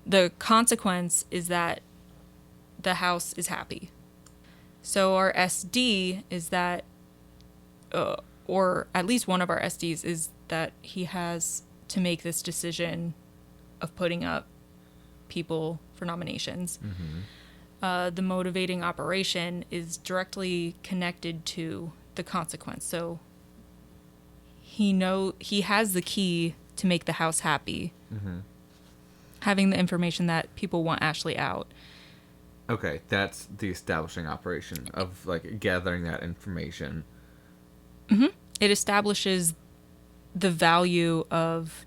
The consequence is that the house is happy. So our SD is that, or at least one of our SDs is that he has to make this decision of putting up people for nominations. The motivating operation is directly connected to the consequence. So he has the key to make the house happy. Having the information that people want Ashley out. Okay, that's the establishing operation of like gathering that information. It establishes the value of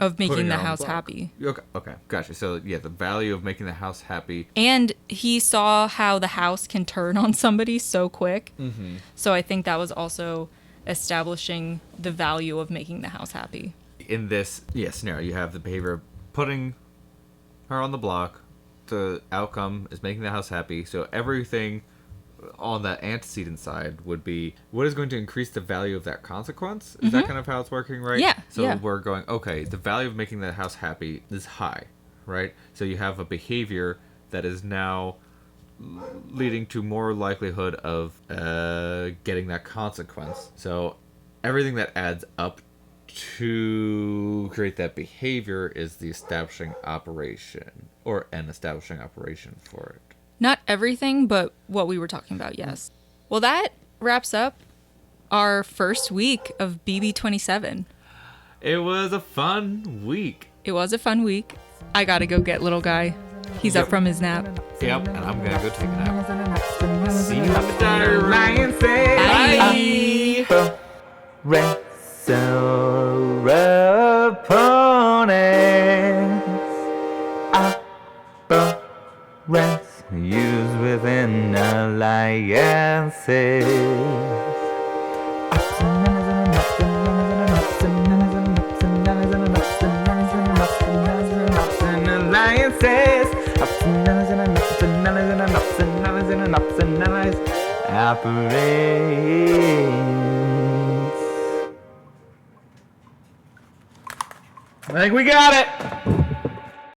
making putting the her on house block. happy. Okay, gotcha. So yeah, the value of making the house happy. And he saw how the house can turn on somebody so quick. So I think that was also establishing the value of making the house happy. In this scenario, you have the behavior of putting her on the block. The outcome is making the house happy. So everything on that antecedent side would be what is going to increase the value of that consequence. Is that kind of how it's working, right? Yeah. So we're going, okay, the value of making the house happy is high, right? So you have a behavior that is now leading to more likelihood of getting that consequence. So everything that adds up to create that behavior is the establishing operation, or an establishing operation for it. Not everything, but what we were talking about, yes. Well, that wraps up our first week of BB27. It was a fun week. It was a fun week. I gotta go get little guy. He's up from his nap. Yep, and I'm gonna go take a nap. See you after Ryan say Bye. Opponents used within alliances. evaporates. I think we got it.